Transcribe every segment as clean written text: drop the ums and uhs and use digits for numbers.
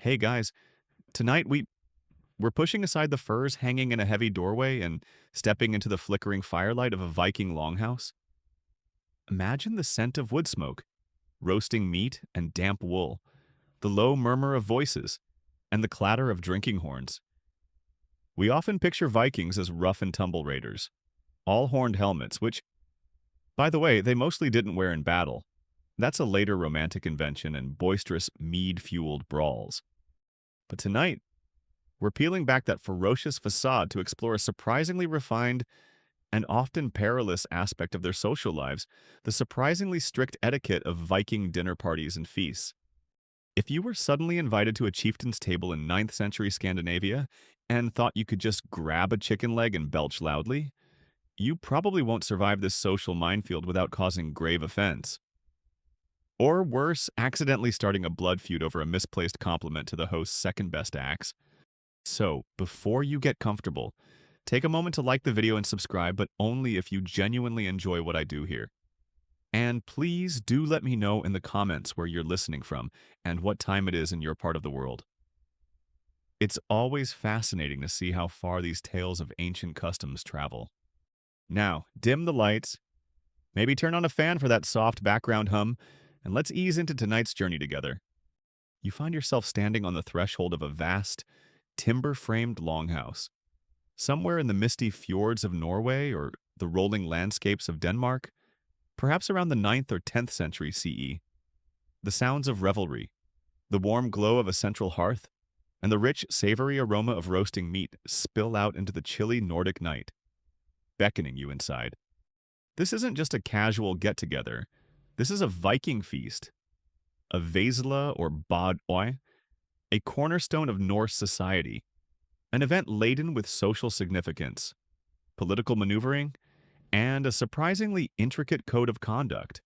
Hey guys, tonight we're pushing aside the furs hanging in a heavy doorway and stepping into the flickering firelight of a Viking longhouse. Imagine the scent of wood smoke, roasting meat and damp wool, the low murmur of voices, and the clatter of drinking horns. We often picture Vikings as rough and tumble raiders, all horned helmets, which, by the way, they mostly didn't wear in battle. That's a later romantic invention and boisterous mead-fueled brawls. But tonight, we're peeling back that ferocious facade to explore a surprisingly refined and often perilous aspect of their social lives, the surprisingly strict etiquette of Viking dinner parties and feasts. If you were suddenly invited to a chieftain's table in ninth century Scandinavia and thought you could just grab a chicken leg and belch loudly, you probably won't survive this social minefield without causing grave offense. Or worse, accidentally starting a blood feud over a misplaced compliment to the host's second best axe. So, before you get comfortable, take a moment to like the video and subscribe, but only if you genuinely enjoy what I do here. And please do let me know in the comments where you're listening from and what time it is in your part of the world. It's always fascinating to see how far these tales of ancient customs travel. Now, dim the lights, maybe turn on a fan for that soft background hum, and let's ease into tonight's journey together. You find yourself standing on the threshold of a vast, timber-framed longhouse. Somewhere in the misty fjords of Norway or the rolling landscapes of Denmark, perhaps around the ninth or 10th century CE. The sounds of revelry, the warm glow of a central hearth, and the rich, savory aroma of roasting meat spill out into the chilly Nordic night, beckoning you inside. This isn't just a casual get-together. This is a Viking feast, a Vesla or Bod Øy, a cornerstone of Norse society, an event laden with social significance, political maneuvering, and a surprisingly intricate code of conduct.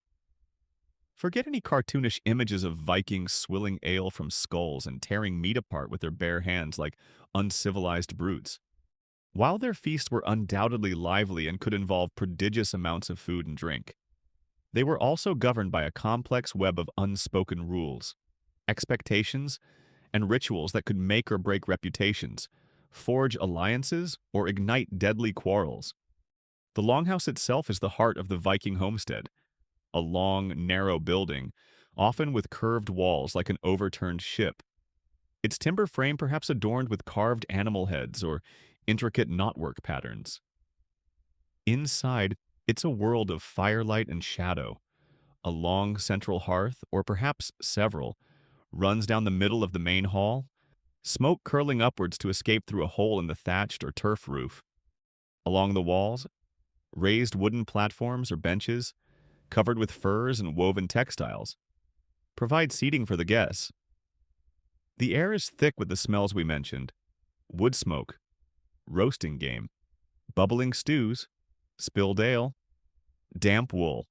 Forget any cartoonish images of Vikings swilling ale from skulls and tearing meat apart with their bare hands like uncivilized brutes. While their feasts were undoubtedly lively and could involve prodigious amounts of food and drink, they were also governed by a complex web of unspoken rules, expectations, and rituals that could make or break reputations, forge alliances, or ignite deadly quarrels. The longhouse itself is the heart of the Viking homestead, a long, narrow building, often with curved walls like an overturned ship. Its timber frame perhaps adorned with carved animal heads or intricate knotwork patterns. Inside, it's a world of firelight and shadow. A long central hearth, or perhaps several, runs down the middle of the main hall, smoke curling upwards to escape through a hole in the thatched or turf roof. Along the walls, raised wooden platforms or benches, covered with furs and woven textiles, provide seating for the guests. The air is thick with the smells we mentioned: wood smoke, roasting game, bubbling stews, spilled ale, damp wool,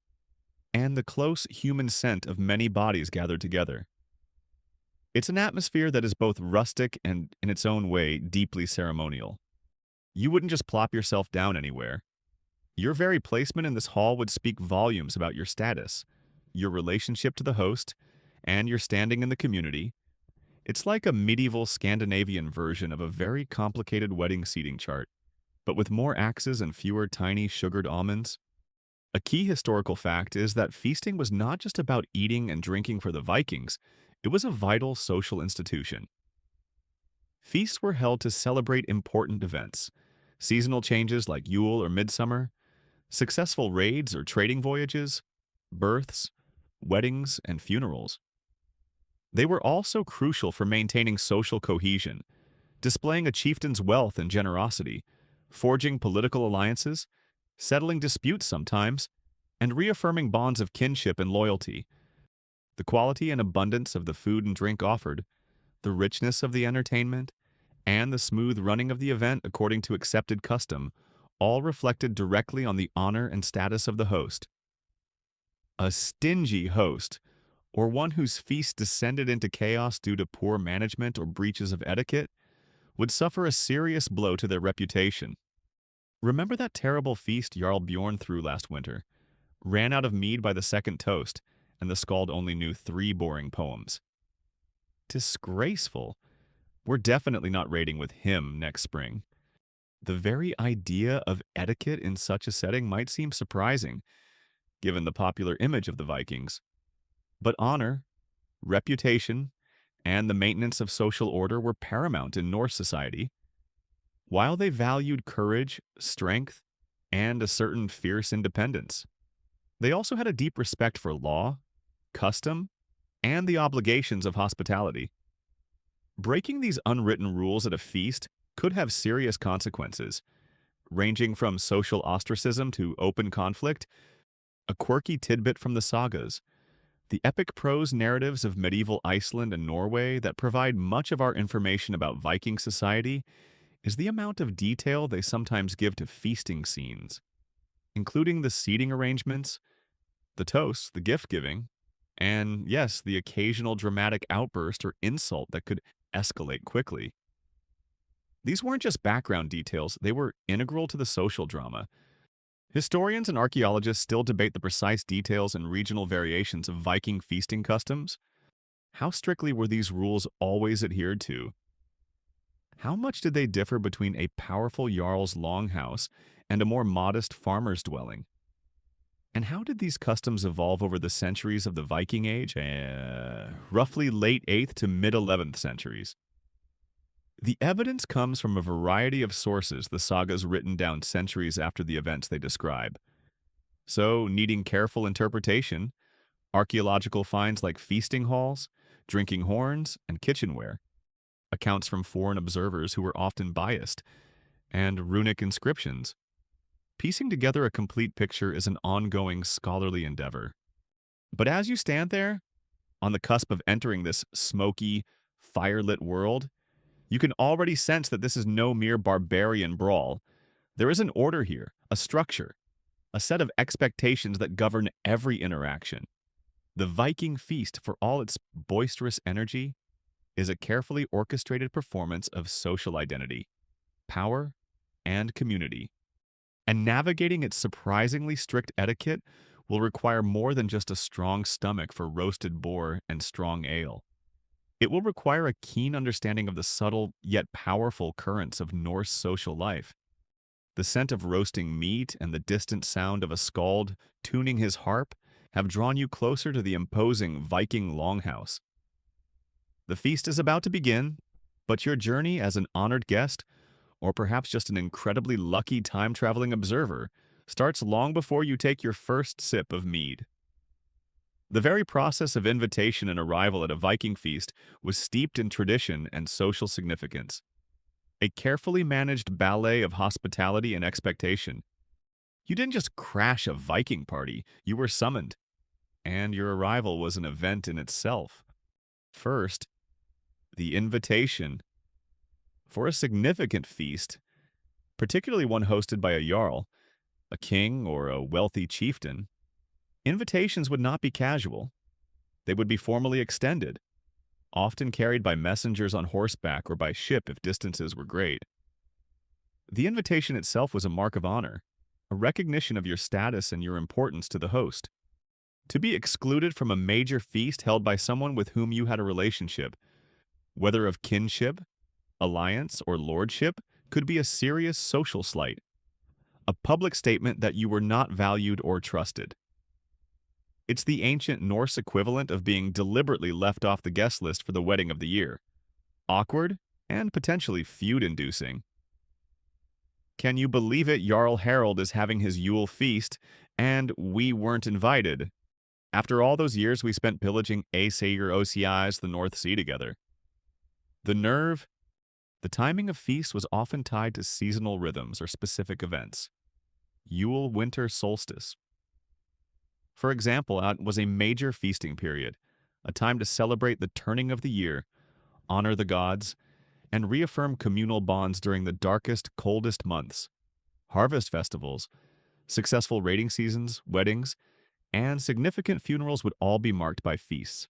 and the close human scent of many bodies gathered together. It's an atmosphere that is both rustic and, in its own way, deeply ceremonial. You wouldn't just plop yourself down anywhere. Your very placement in this hall would speak volumes about your status, your relationship to the host, and your standing in the community. It's like a medieval Scandinavian version of a very complicated wedding seating chart, but with more axes and fewer tiny sugared almonds. A key historical fact is that feasting was not just about eating and drinking for the Vikings, it was a vital social institution. Feasts were held to celebrate important events, seasonal changes like Yule or Midsummer, successful raids or trading voyages, births, weddings, and funerals. They were also crucial for maintaining social cohesion, displaying a chieftain's wealth and generosity, forging political alliances, settling disputes sometimes, and reaffirming bonds of kinship and loyalty. The quality and abundance of the food and drink offered, the richness of the entertainment, and the smooth running of the event according to accepted custom all reflected directly on the honor and status of the host. A stingy host, or one whose feast descended into chaos due to poor management or breaches of etiquette, would suffer a serious blow to their reputation. Remember that terrible feast Jarl Bjorn threw last winter? Ran out of mead by the second toast, and the skald only knew 3 boring poems. Disgraceful. We're definitely not raiding with him next spring. The very idea of etiquette in such a setting might seem surprising, given the popular image of the Vikings. But honor, reputation, and the maintenance of social order were paramount in Norse society. While they valued courage, strength, and a certain fierce independence, they also had a deep respect for law, custom, and the obligations of hospitality. Breaking these unwritten rules at a feast could have serious consequences, ranging from social ostracism to open conflict. A quirky tidbit from the sagas: the epic prose narratives of medieval Iceland and Norway that provide much of our information about Viking society is the amount of detail they sometimes give to feasting scenes, including the seating arrangements, the toasts, the gift giving, and yes, the occasional dramatic outburst or insult that could escalate quickly. These weren't just background details, they were integral to the social drama. Historians and archaeologists still debate the precise details and regional variations of Viking feasting customs. How strictly were these rules always adhered to? How much did they differ between a powerful jarl's longhouse and a more modest farmer's dwelling? And how did these customs evolve over the centuries of the Viking Age, roughly late 8th to mid 11th centuries? The evidence comes from a variety of sources, the sagas written down centuries after the events they describe. So, needing careful interpretation, archaeological finds like feasting halls, drinking horns, and kitchenware, accounts from foreign observers who were often biased, and runic inscriptions. Piecing together a complete picture is an ongoing scholarly endeavor. But as you stand there, on the cusp of entering this smoky, firelit world, you can already sense that this is no mere barbarian brawl. There is an order here, a structure, a set of expectations that govern every interaction. The Viking feast, for all its boisterous energy, is a carefully orchestrated performance of social identity, power, and community. And navigating its surprisingly strict etiquette will require more than just a strong stomach for roasted boar and strong ale. It will require a keen understanding of the subtle yet powerful currents of Norse social life. The scent of roasting meat and the distant sound of a skald tuning his harp have drawn you closer to the imposing Viking longhouse. The feast is about to begin, but your journey as an honored guest, or perhaps just an incredibly lucky time-traveling observer, starts long before you take your first sip of mead. The very process of invitation and arrival at a Viking feast was steeped in tradition and social significance. A carefully managed ballet of hospitality and expectation. You didn't just crash a Viking party, you were summoned. And your arrival was an event in itself. First, the invitation. For a significant feast, particularly one hosted by a jarl, a king, or a wealthy chieftain, invitations would not be casual. They would be formally extended, often carried by messengers on horseback or by ship if distances were great. The invitation itself was a mark of honor, a recognition of your status and your importance to the host. To be excluded from a major feast held by someone with whom you had a relationship, whether of kinship, alliance, or lordship, could be a serious social slight, a public statement that you were not valued or trusted. It's the ancient Norse equivalent of being deliberately left off the guest list for the wedding of the year. Awkward and potentially feud-inducing. Can you believe it? Jarl Harald is having his Yule feast, and we weren't invited. After all those years we spent pillaging Aesir OCI's the North Sea together. The nerve. The timing of feasts was often tied to seasonal rhythms or specific events. Yule winter solstice, for example, was a major feasting period, a time to celebrate the turning of the year, honor the gods, and reaffirm communal bonds during the darkest, coldest months. Harvest festivals, successful raiding seasons, weddings, and significant funerals would all be marked by feasts.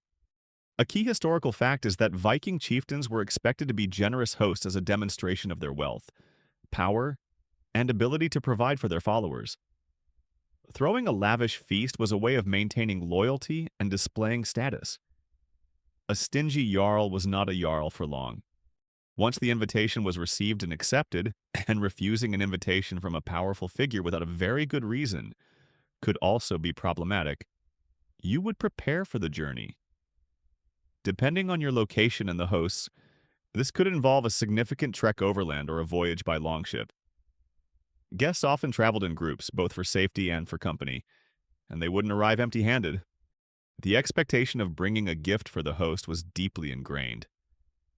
A key historical fact is that Viking chieftains were expected to be generous hosts as a demonstration of their wealth, power, and ability to provide for their followers. Throwing a lavish feast was a way of maintaining loyalty and displaying status. A stingy jarl was not a jarl for long. Once the invitation was received and accepted, and refusing an invitation from a powerful figure without a very good reason could also be problematic, you would prepare for the journey. Depending on your location and the hosts, this could involve a significant trek overland or a voyage by longship. Guests often traveled in groups, both for safety and for company, and they wouldn't arrive empty-handed. The expectation of bringing a gift for the host was deeply ingrained,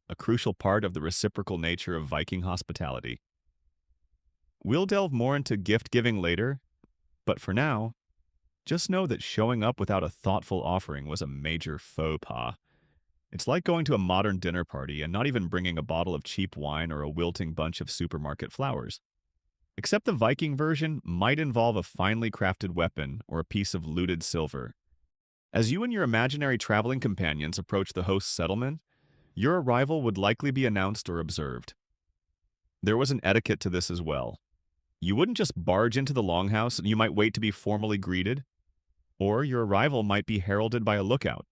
a crucial part of the reciprocal nature of Viking hospitality. We'll delve more into gift-giving later, but for now, just know that showing up without a thoughtful offering was a major faux pas. It's like going to a modern dinner party and not even bringing a bottle of cheap wine or a wilting bunch of supermarket flowers. Except the Viking version might involve a finely crafted weapon or a piece of looted silver. As you and your imaginary traveling companions approach the host's settlement, your arrival would likely be announced or observed. There was an etiquette to this as well. You wouldn't just barge into the longhouse, and you might wait to be formally greeted, or your arrival might be heralded by a lookout.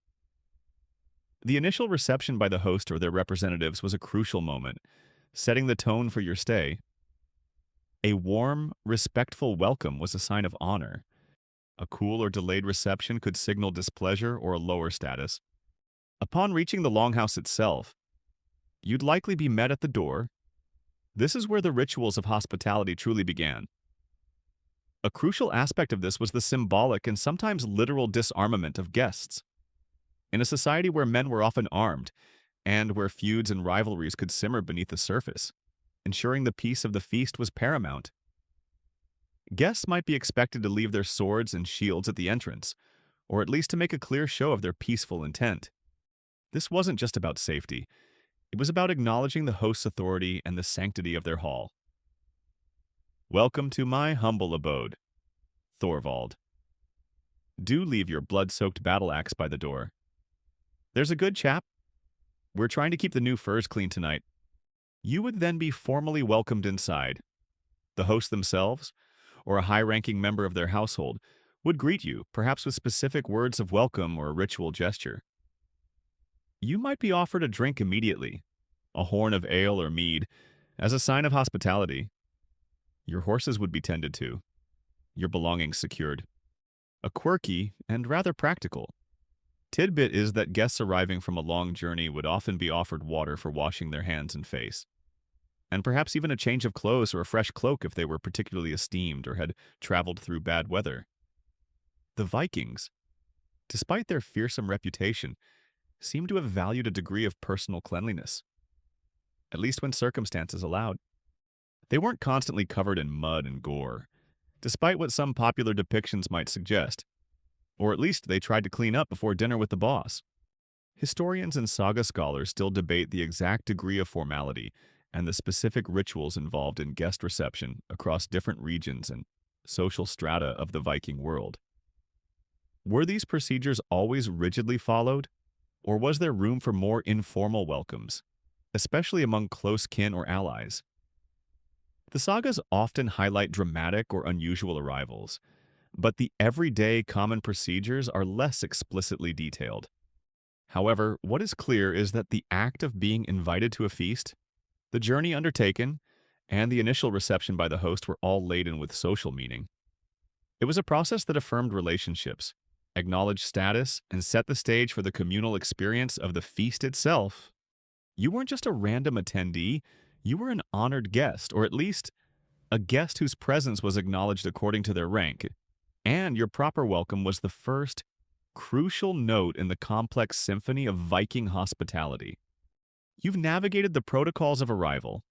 The initial reception by the host or their representatives was a crucial moment, setting the tone for your stay. A warm, respectful welcome was a sign of honor. A cool or delayed reception could signal displeasure or a lower status. Upon reaching the longhouse itself, you'd likely be met at the door. This is where the rituals of hospitality truly began. A crucial aspect of this was the symbolic and sometimes literal disarmament of guests. In a society where men were often armed, and where feuds and rivalries could simmer beneath the surface, ensuring the peace of the feast was paramount. Guests might be expected to leave their swords and shields at the entrance, or at least to make a clear show of their peaceful intent. This wasn't just about safety. It was about acknowledging the host's authority and the sanctity of their hall. Welcome to my humble abode, Thorvald. Do leave your blood-soaked battle axe by the door. There's a good chap. We're trying to keep the new furs clean tonight. You would then be formally welcomed inside. The hosts themselves, or a high-ranking member of their household, would greet you, perhaps with specific words of welcome or a ritual gesture. You might be offered a drink immediately, a horn of ale or mead, as a sign of hospitality. Your horses would be tended to, your belongings secured. A quirky and rather practical tidbit is that guests arriving from a long journey would often be offered water for washing their hands and face, and perhaps even a change of clothes or a fresh cloak if they were particularly esteemed or had traveled through bad weather. The Vikings, despite their fearsome reputation, seem to have valued a degree of personal cleanliness, at least when circumstances allowed. They weren't constantly covered in mud and gore, despite what some popular depictions might suggest, or at least they tried to clean up before dinner with the boss. Historians and saga scholars still debate the exact degree of formality and the specific rituals involved in guest reception across different regions and social strata of the Viking world. Were these procedures always rigidly followed, or was there room for more informal welcomes, especially among close kin or allies? The sagas often highlight dramatic or unusual arrivals, but the everyday common procedures are less explicitly detailed. However, what is clear is that the act of being invited to a feast, the journey undertaken, and the initial reception by the host were all laden with social meaning. It was a process that affirmed relationships, acknowledged status, and set the stage for the communal experience of the feast itself. You weren't just a random attendee, you were an honored guest, or at least a guest whose presence was acknowledged according to their rank, and your proper welcome was the first crucial note in the complex symphony of Viking hospitality. You've navigated the protocols of arrival,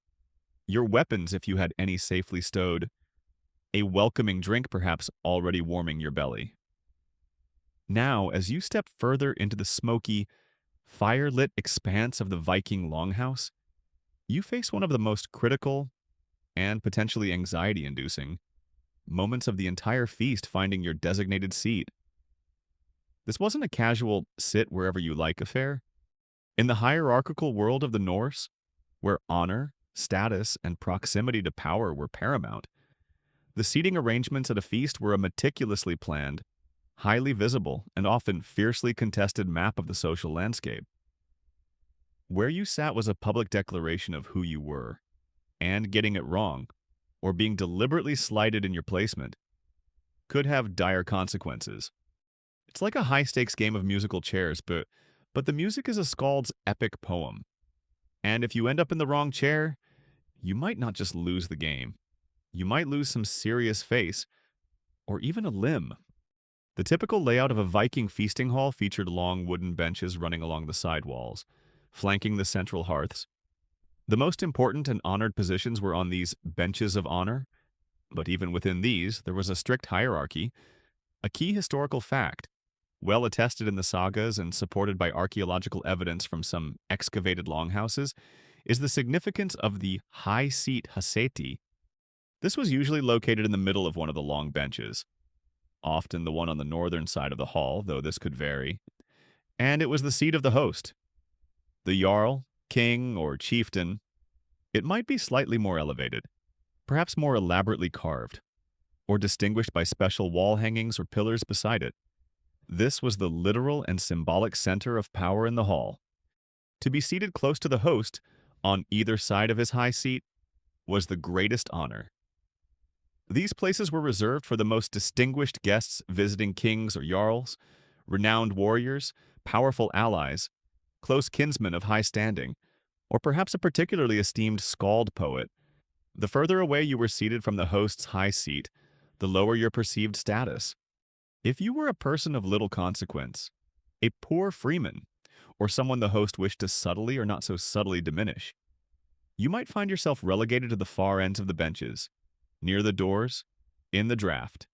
your weapons if you had any safely stowed, a welcoming drink perhaps already warming your belly. Now, as you step further into the smoky, fire-lit expanse of the Viking longhouse, you face one of the most critical and potentially anxiety-inducing moments of the entire feast, finding your designated seat. This wasn't a casual sit-wherever-you-like affair. In the hierarchical world of the Norse, where honor, status, and proximity to power were paramount, the seating arrangements at a feast were a meticulously planned, highly visible, and often fiercely contested map of the social landscape. Where you sat was a public declaration of who you were, and getting it wrong, or being deliberately slighted in your placement, could have dire consequences. It's like a high-stakes game of musical chairs, but the music is a skald's epic poem. And if you end up in the wrong chair, you might not just lose the game. You might lose some serious face, or even a limb. The typical layout of a Viking feasting hall featured long wooden benches running along the side walls, flanking the central hearths. The most important and honored positions were on these benches of honor, but even within these, there was a strict hierarchy, a key historical fact, well attested in the sagas and supported by archaeological evidence from some excavated longhouses, is the significance of the high seat Haseti. This was usually located in the middle of one of the long benches, often the one on the northern side of the hall, though this could vary, and it was the seat of the host. The Jarl, king, or chieftain, it might be slightly more elevated, perhaps more elaborately carved, or distinguished by special wall hangings or pillars beside it. This was the literal and symbolic center of power in the hall. To be seated close to the host, on either side of his high seat, was the greatest honor. These places were reserved for the most distinguished guests visiting kings or jarls, renowned warriors, powerful allies, close kinsmen of high standing, or perhaps a particularly esteemed skald poet. The further away you were seated from the host's high seat, the lower your perceived status. If you were a person of little consequence, a poor freeman, or someone the host wished to subtly or not so subtly diminish, you might find yourself relegated to the far ends of the benches, near the doors, in the draft,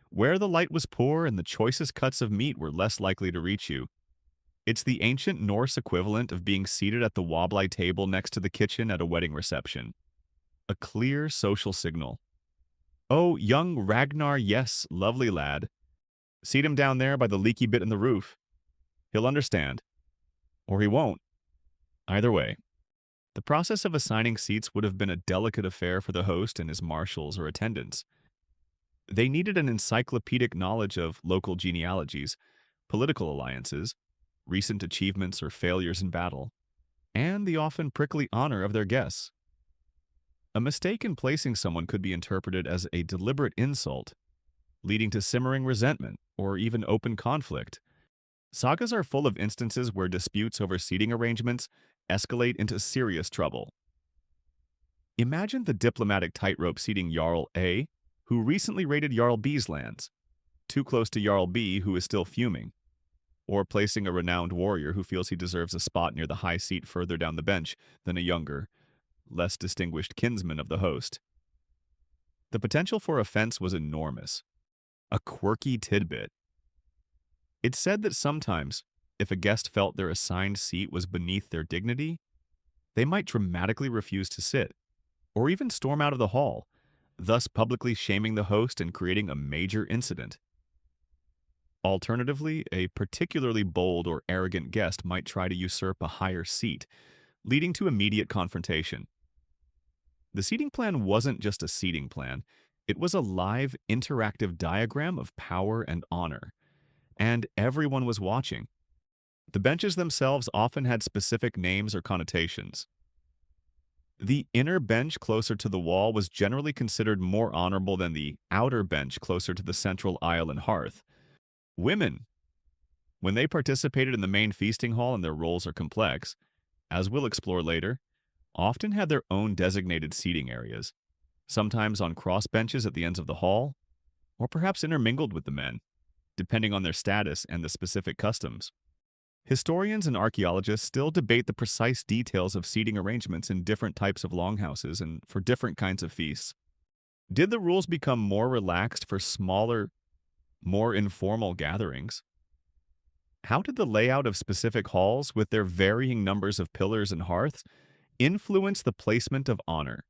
where the light was poor and the choicest cuts of meat were less likely to reach you. It's the ancient Norse equivalent of being seated at the wobbly table next to the kitchen at a wedding reception. A clear social signal. Oh, young Ragnar, yes, lovely lad. Seat him down there by the leaky bit in the roof. He'll understand. Or he won't. Either way. The process of assigning seats would have been a delicate affair for the host and his marshals or attendants. They needed an encyclopedic knowledge of local genealogies, political alliances, recent achievements or failures in battle, and the often prickly honor of their guests. A mistake in placing someone could be interpreted as a deliberate insult, leading to simmering resentment or even open conflict. Sagas are full of instances where disputes over seating arrangements escalate into serious trouble. Imagine the diplomatic tightrope seating Jarl A, who recently raided Jarl B's lands, too close to Jarl B, who is still fuming, or placing a renowned warrior who feels he deserves a spot near the high seat further down the bench than a younger, less distinguished kinsman of the host. The potential for offense was enormous. A quirky tidbit. It's said that sometimes, if a guest felt their assigned seat was beneath their dignity, they might dramatically refuse to sit, or even storm out of the hall, thus publicly shaming the host and creating a major incident. Alternatively, a particularly bold or arrogant guest might try to usurp a higher seat, leading to immediate confrontation. The seating plan wasn't just a seating plan, it was a live, interactive diagram of power and honor, and everyone was watching. The benches themselves often had specific names or connotations. The inner bench closer to the wall was generally considered more honorable than the outer bench closer to the central aisle and hearth. Women, when they participated in the main feasting hall and their roles are complex, as we'll explore later, often had their own designated seating areas, sometimes on cross benches at the ends of the hall, or perhaps intermingled with the men, depending on their status and the specific customs. Historians and archaeologists still debate the precise details of seating arrangements in different types of longhouses and for different kinds of feasts. Did the rules become more relaxed for smaller, more informal gatherings? How did the layout of specific halls, with their varying numbers of pillars and hearths, influence the placement of honor?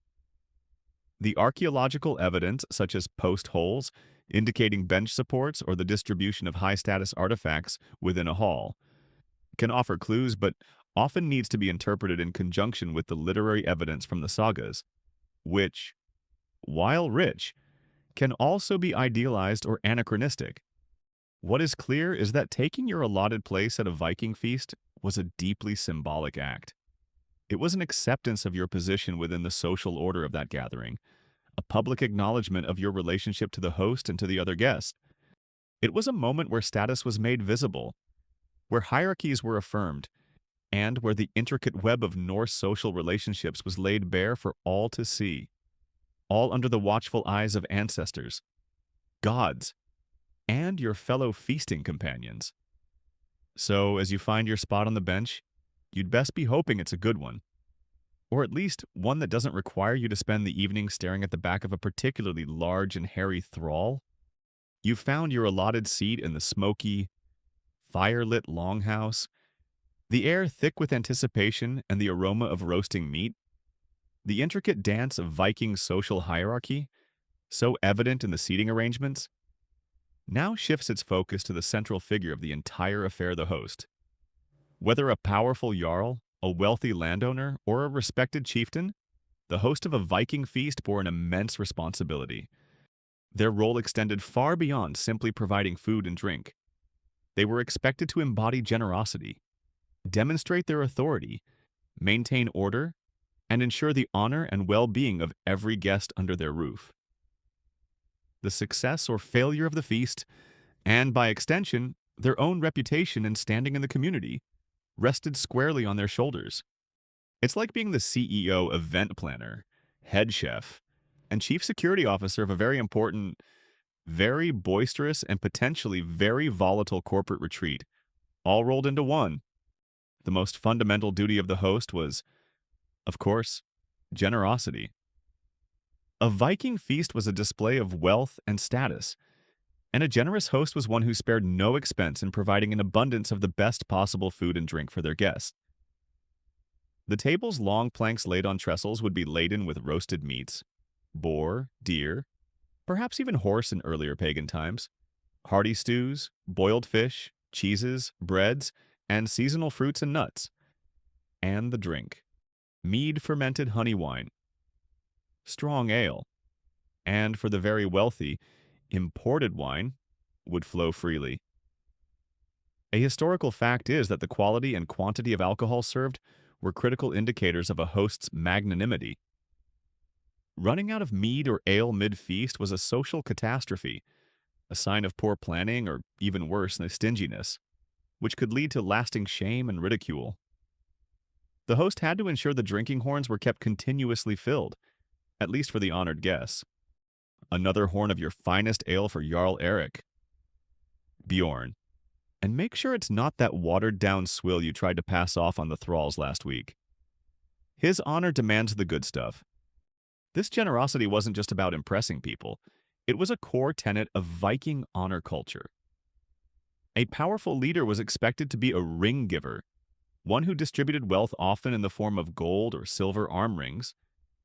The archaeological evidence, such as post holes, indicating bench supports or the distribution of high-status artifacts within a hall, can offer clues but often needs to be interpreted in conjunction with the literary evidence from the sagas, which, while rich, can also be idealized or anachronistic. What is clear is that taking your allotted place at a Viking feast was a deeply symbolic act. It was an acceptance of your position within the social order of that gathering, a public acknowledgement of your relationship to the host and to the other guests. It was a moment where status was made visible, where hierarchies were affirmed, and where the intricate web of Norse social relationships was laid bare for all to see, all under the watchful eyes of ancestors, gods, and your fellow feasting companions. So, as you find your spot on the bench, you'd best be hoping it's a good one, or at least one that doesn't require you to spend the evening staring at the back of a particularly large and hairy thrall. You've found your allotted seat in the smoky, fire-lit longhouse, the air thick with anticipation and the aroma of roasting meat. The intricate dance of Viking social hierarchy, so evident in the seating arrangements, now shifts its focus to the central figure of the entire affair, the host. Whether a powerful jarl, a wealthy landowner, or a respected chieftain, the host of a Viking feast bore an immense responsibility. Their role extended far beyond simply providing food and drink. They were expected to embody generosity, demonstrate their authority, maintain order, and ensure the honor and well-being of every guest under their roof. The success or failure of the feast, and by extension, their own reputation and standing in the community, rested squarely on their shoulders. It's like being the CEO, event planner, head chef, and chief security officer of a very important, very boisterous, and potentially very volatile corporate retreat, all rolled into one. The most fundamental duty of the host was, of course, generosity. A Viking feast was a display of wealth and status, and a generous host was one who spared no expense in providing an abundance of the best possible food and drink for their guests. The table's long planks laid on trestles would be laden with roasted meats, boar, deer, perhaps even horse in earlier pagan times, hearty stews, boiled fish, cheeses, breads, and seasonal fruits and nuts. And the drink: mead fermented honey wine, strong ale, and for the very wealthy, imported wine would flow freely. A historical fact is that the quality and quantity of alcohol served were critical indicators of a host's magnanimity. Running out of mead or ale mid-feast was a social catastrophe, a sign of poor planning or, even worse, stinginess, which could lead to lasting shame and ridicule. The host had to ensure the drinking horns were kept continuously filled, at least for the honored guests. Another horn of your finest ale for Jarl Erik, Bjorn, and make sure it's not that watered-down swill you tried to pass off on the thralls last week. His honor demands the good stuff. This generosity wasn't just about impressing people. It was a core tenet of Viking honor culture. A powerful leader was expected to be a ring giver, one who distributed wealth often in the form of gold or silver arm rings,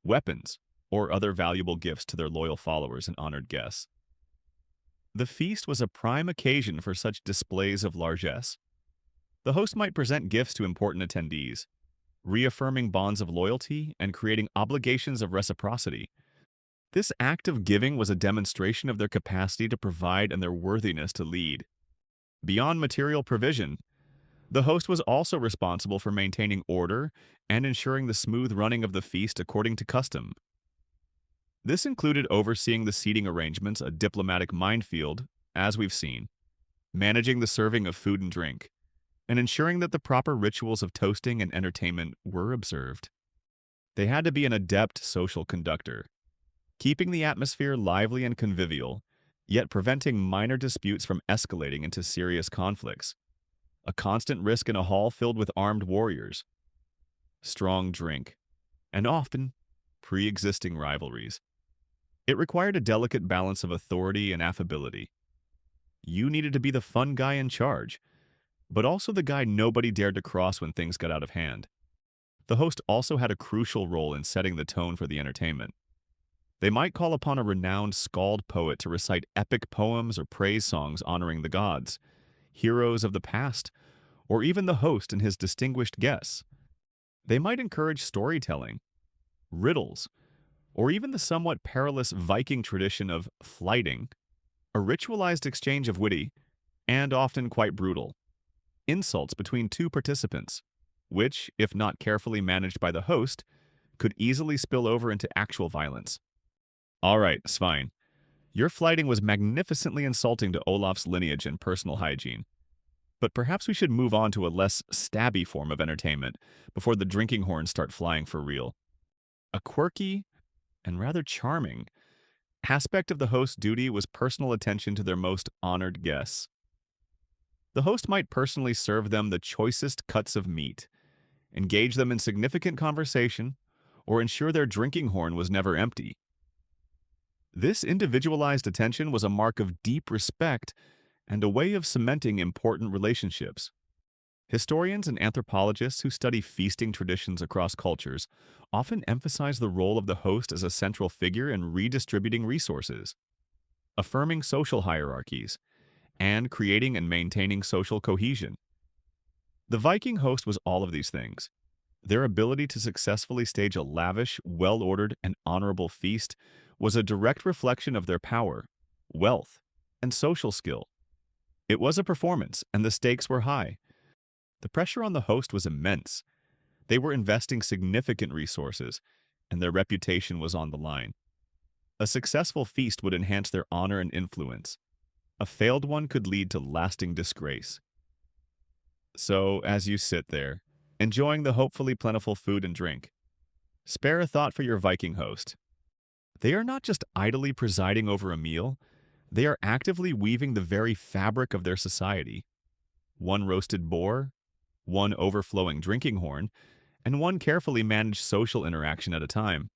weapons, or other valuable gifts to their loyal followers and honored guests. The feast was a prime occasion for such displays of largesse. The host might present gifts to important attendees, reaffirming bonds of loyalty and creating obligations of reciprocity. This act of giving was a demonstration of their capacity to provide and their worthiness to lead. Beyond material provision, the host was also responsible for maintaining order and ensuring the smooth running of the feast according to custom. This included overseeing the seating arrangements, a diplomatic minefield, as we've seen, managing the serving of food and drink, and ensuring that the proper rituals of toasting and entertainment were observed. They had to be an adept social conductor, keeping the atmosphere lively and convivial, yet preventing minor disputes from escalating into serious conflicts. A constant risk in a hall filled with armed warriors, strong drink, and often pre-existing rivalries. It required a delicate balance of authority and affability. You needed to be the fun guy in charge, but also the guy nobody dared to cross when things got out of hand. The host also had a crucial role in setting the tone for the entertainment. They might call upon a renowned skald poet to recite epic poems or praise songs honoring the gods, heroes of the past, or even the host and his distinguished guests. They might encourage storytelling, riddles, or even the somewhat perilous Viking tradition of flighting, a ritualized exchange of witty, and often quite brutal, insults between two participants. which, if not carefully managed by the host, could easily spill over into actual violence. All right, Svein, your flighting was magnificently insulting to Olaf's lineage and personal hygiene. But perhaps we should move on to a less stabby form of entertainment before the drinking horns start flying for real. A quirky and rather charming aspect of the host's duty was personal attention to their most honored guests. The host might personally serve them the choicest cuts of meat, engage them in significant conversation, or ensure their drinking horn was never empty. This individualized attention was a mark of deep respect and a way of cementing important relationships. Historians and anthropologists who study feasting traditions across cultures often emphasize the role of the host as a central figure in redistributing resources, affirming social hierarchies, and creating and maintaining social cohesion. The Viking host was all of these things. Their ability to successfully stage a lavish, well-ordered, and honorable feast was a direct reflection of their power, wealth, and social skill. It was a performance, and the stakes were high. The pressure on the host was immense. They were investing significant resources, and their reputation was on the line. A successful feast would enhance their honor and influence. A failed one could lead to lasting disgrace. So, as you sit there, enjoying the hopefully plentiful food and drink, spare a thought for your Viking host. They are not just idly presiding over a meal, they are actively weaving the very fabric of their society. One roasted boar, one overflowing drinking horn, and one carefully managed social interaction at a time.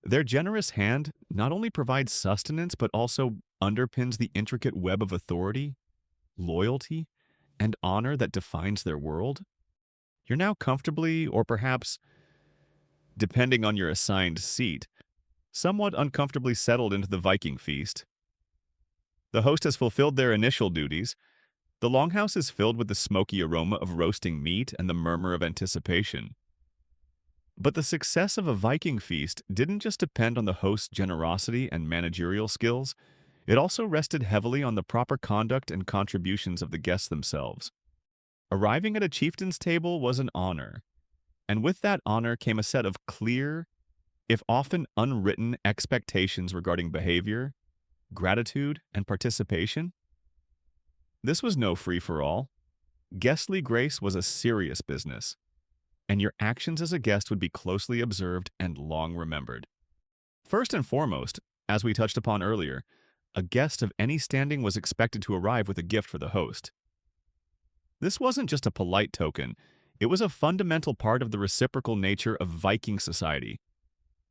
Their generous hand not only provides sustenance but also underpins the intricate web of authority, loyalty, and honor that defines their world. You're now comfortably, or perhaps, depending on your assigned seat, somewhat uncomfortably settled into the Viking feast. The host has fulfilled their initial duties. The longhouse is filled with the smoky aroma of roasting meat and the murmur of anticipation. But the success of a Viking feast didn't just depend on the host's generosity and managerial skills, it also rested heavily on the proper conduct and contributions of the guests themselves. Arriving at a chieftain's table was an honor, and with that honor came a set of clear, if often unwritten, expectations regarding behavior, gratitude, and participation. This was no free-for-all. Guestly grace was a serious business, and your actions as a guest would be closely observed and long remembered. First and foremost, as we touched upon earlier, a guest of any standing was expected to arrive with a gift for the host. This wasn't just a polite token, it was a fundamental part of the reciprocal nature of Viking society,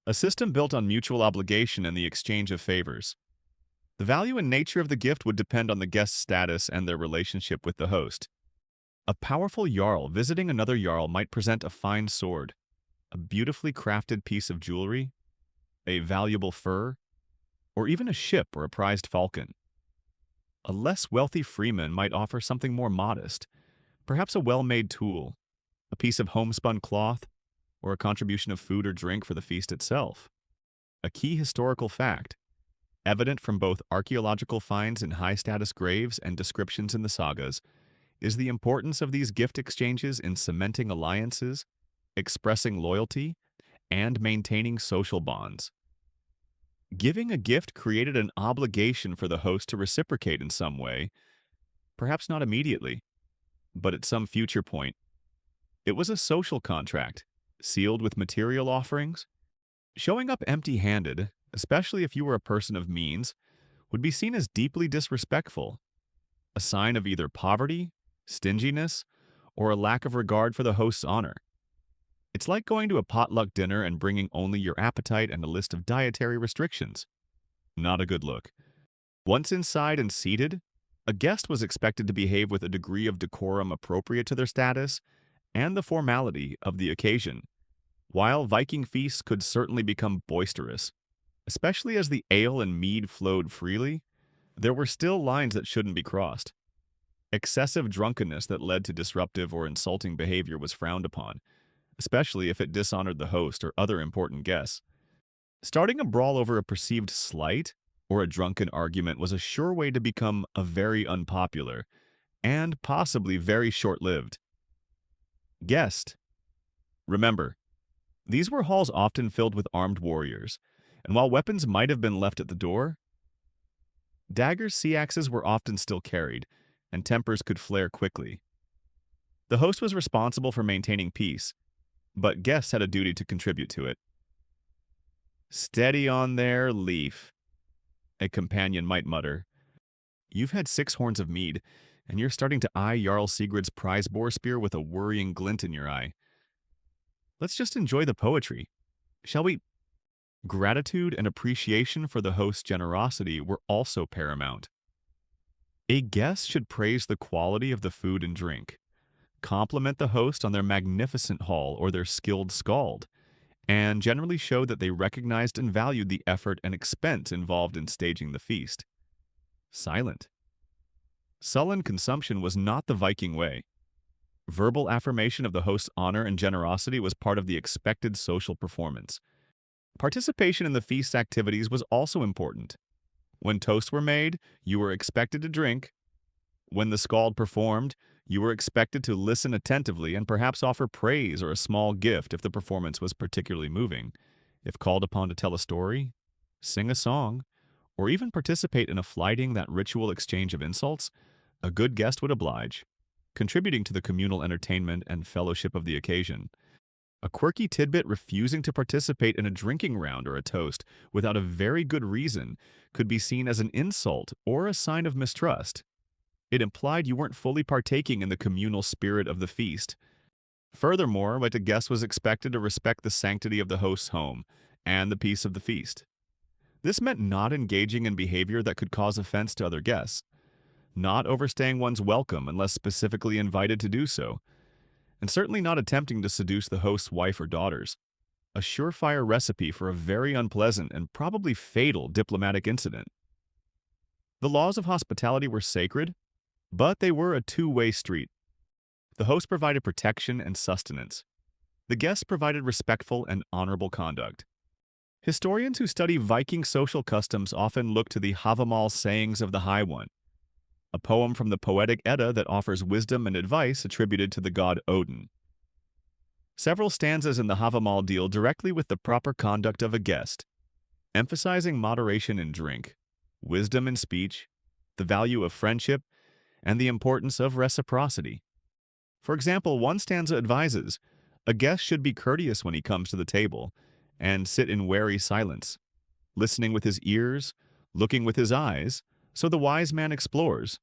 a system built on mutual obligation and the exchange of favors. The value and nature of the gift would depend on the guest's status and their relationship with the host. A powerful jarl visiting another jarl might present a fine sword, a beautifully crafted piece of jewelry, a valuable fur, or even a ship or a prized falcon. A less wealthy freeman might offer something more modest, perhaps a well-made tool, a piece of homespun cloth, or a contribution of food or drink for the feast itself. A key historical fact, evident from both archaeological finds in high-status graves and descriptions in the sagas, is the importance of these gift exchanges in cementing alliances, expressing loyalty, and maintaining social bonds. Giving a gift created an obligation for the host to reciprocate in some way, perhaps not immediately, but at some future point. It was a social contract, sealed with material offerings. Showing up empty-handed, especially if you were a person of means, would be seen as deeply disrespectful, a sign of either poverty, stinginess, or a lack of regard for the host's honor. It's like going to a potluck dinner and bringing only your appetite and a list of dietary restrictions. Not a good look. Once inside and seated, a guest was expected to behave with a degree of decorum appropriate to their status and the formality of the occasion. While Viking feasts could certainly become boisterous, especially as the ale and mead flowed freely, there were still lines that shouldn't be crossed. Excessive drunkenness that led to disruptive or insulting behavior was frowned upon, especially if it dishonored the host or other important guests. Starting a brawl over a perceived slight or a drunken argument was a sure way to become a very unpopular and possibly very short-lived. Guest. Remember, these were halls often filled with armed warriors, and while weapons might have been left at the door, daggers, sea axes were often still carried, and tempers could flare quickly. The host was responsible for maintaining peace, but guests had a duty to contribute to it. Steady on there, Leaf, a companion might mutter. You've had 6 horns of mead, and you're starting to eye Jarl Sigurd's prize boar spear with a worrying glint in your eye. Let's just enjoy the poetry, shall we? Gratitude and appreciation for the host's generosity were also paramount. A guest should praise the quality of the food and drink, compliment the host on their magnificent hall or their skilled skald, and generally show that they recognized and valued the effort and expense involved in staging the feast. Silent. Sullen consumption was not the Viking way. Verbal affirmation of the host's honor and generosity was part of the expected social performance. Participation in the feast's activities was also important. When toasts were made, you were expected to drink. When the skald performed, you were expected to listen attentively and perhaps offer praise or a small gift if the performance was particularly moving. If called upon to tell a story, sing a song, or even participate in a flighting that ritual exchange of insults, a good guest would oblige, contributing to the communal entertainment and fellowship of the occasion. A quirky tidbit refusing to participate in a drinking round or a toast without a very good reason could be seen as an insult or a sign of mistrust. It implied you weren't fully partaking in the communal spirit of the feast. Furthermore, a guest was expected to respect the sanctity of the host's home and the peace of the feast. This meant not engaging in behavior that could cause offense to other guests, not overstaying one's welcome unless specifically invited to do so, and certainly not attempting to seduce the host's wife or daughters, a surefire recipe for a very unpleasant and probably fatal diplomatic incident. The laws of hospitality were sacred, but they were a two-way street. The host provided protection and sustenance. The guests provided respectful and honorable conduct. Historians who study Viking social customs often look to the Havamal sayings of the High One, a poem from the Poetic Edda that offers wisdom and advice attributed to the god Odin. Several stanzas in the Havamal deal directly with the proper conduct of a guest, emphasizing moderation in drink, wisdom in speech, the value of friendship, and the importance of reciprocity. For example, one stanza advises, a guest should be courteous when he comes to the table, and sit in wary silence, listening with his ears, looking with his eyes, so the wise man explores.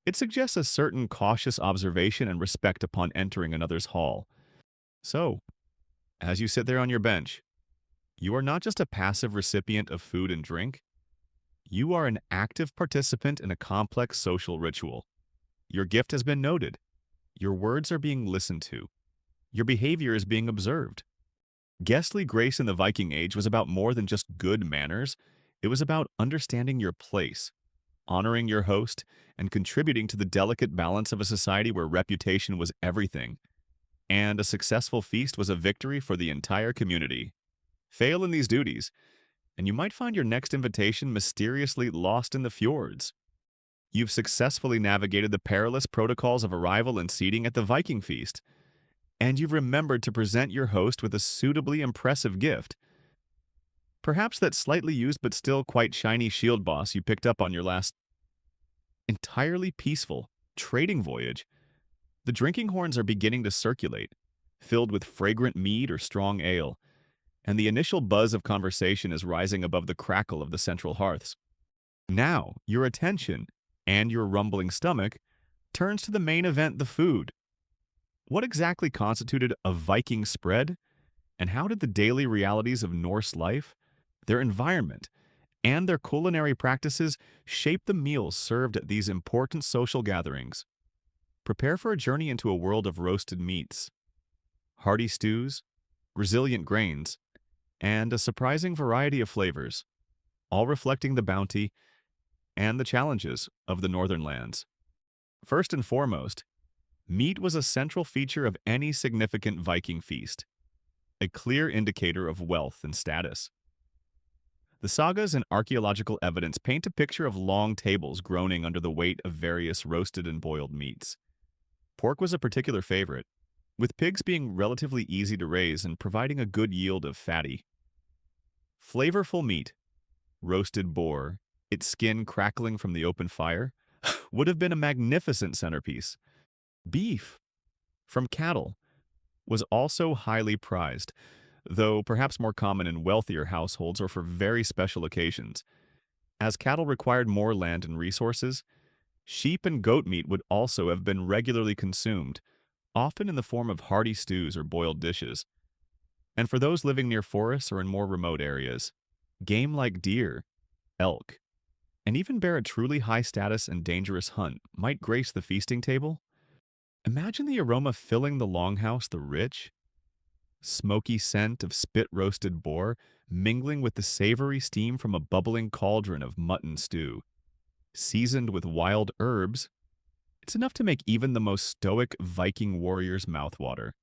It suggests a certain cautious observation and respect upon entering another's hall. So, as you sit there on your bench, you are not just a passive recipient of food and drink, you are an active participant in a complex social ritual. Your gift has been noted. Your words are being listened to. Your behavior is being observed. Guestly grace in the Viking Age was about more than just good manners. It was about understanding your place, honoring your host, and contributing to the delicate balance of a society where reputation was everything, and a successful feast was a victory for the entire community. Fail in these duties, and you might find your next invitation mysteriously lost in the fjords. You've successfully navigated the perilous protocols of arrival and seating at the Viking feast, and you've remembered to present your host with a suitably impressive gift. Perhaps that slightly used but still quite shiny shield boss you picked up on your last entirely peaceful trading voyage. The drinking horns are beginning to circulate, filled with fragrant mead or strong ale, and the initial buzz of conversation is rising above the crackle of the central hearths. Now, your attention, and your rumbling stomach, turns to the main event, the food. What exactly constituted a Viking spread, and how did the daily realities of Norse life, their environment, and their culinary practices shape the meals served at these important social gatherings? Prepare for a journey into a world of roasted meats, hearty stews, resilient grains, and a surprising variety of flavors, all reflecting the bounty and the challenges of the northern lands. First and foremost, meat was a central feature of any significant Viking feast, a clear indicator of wealth and status. The sagas and archaeological evidence paint a picture of long tables groaning under the weight of various roasted and boiled meats. Pork was a particular favorite, with pigs being relatively easy to raise and providing a good yield of fatty, flavorful meat. Roasted boar, its skin crackling from the open fire, would have been a magnificent centerpiece. Beef from cattle was also highly prized, though perhaps more common in wealthier households or for very special occasions. As cattle required more land and resources, sheep and goat meat would also have been regularly consumed, often in the form of hearty stews or boiled dishes. And for those living near forests or in more remote areas, game like deer, elk, and even bear a truly high status and dangerous hunt might grace the feasting table. Imagine the aroma filling the longhouse, the rich, smoky scent of spit-roasted boar mingling with the savory steam from a bubbling cauldron of mutton stew. Seasoned with wild herbs, it's enough to make even the most stoic Viking warrior's mouth water.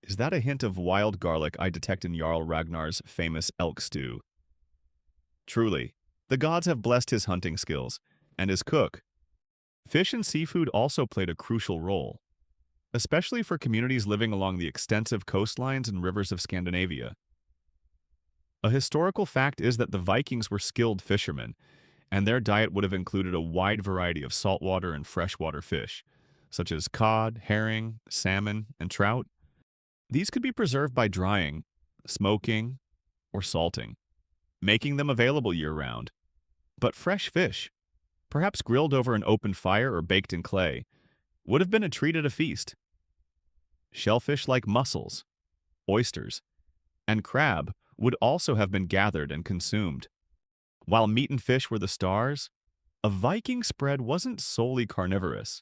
Is that a hint of wild garlic I detect in Jarl Ragnar's famous elk stew? Truly, the gods have blessed his hunting skills, and his cook. Fish and seafood also played a crucial role, especially for communities living along the extensive coastlines and rivers of Scandinavia. A historical fact is that the Vikings were skilled fishermen, and their diet would have included a wide variety of saltwater and freshwater fish, such as cod, herring, salmon, and trout. These could be preserved by drying, smoking, or salting, making them available year-round. But fresh fish, perhaps grilled over an open fire or baked in clay, would have been a treat at a feast. Shellfish like mussels, oysters, and crab would also have been gathered and consumed. While meat and fish were the stars, a Viking spread wasn't solely carnivorous.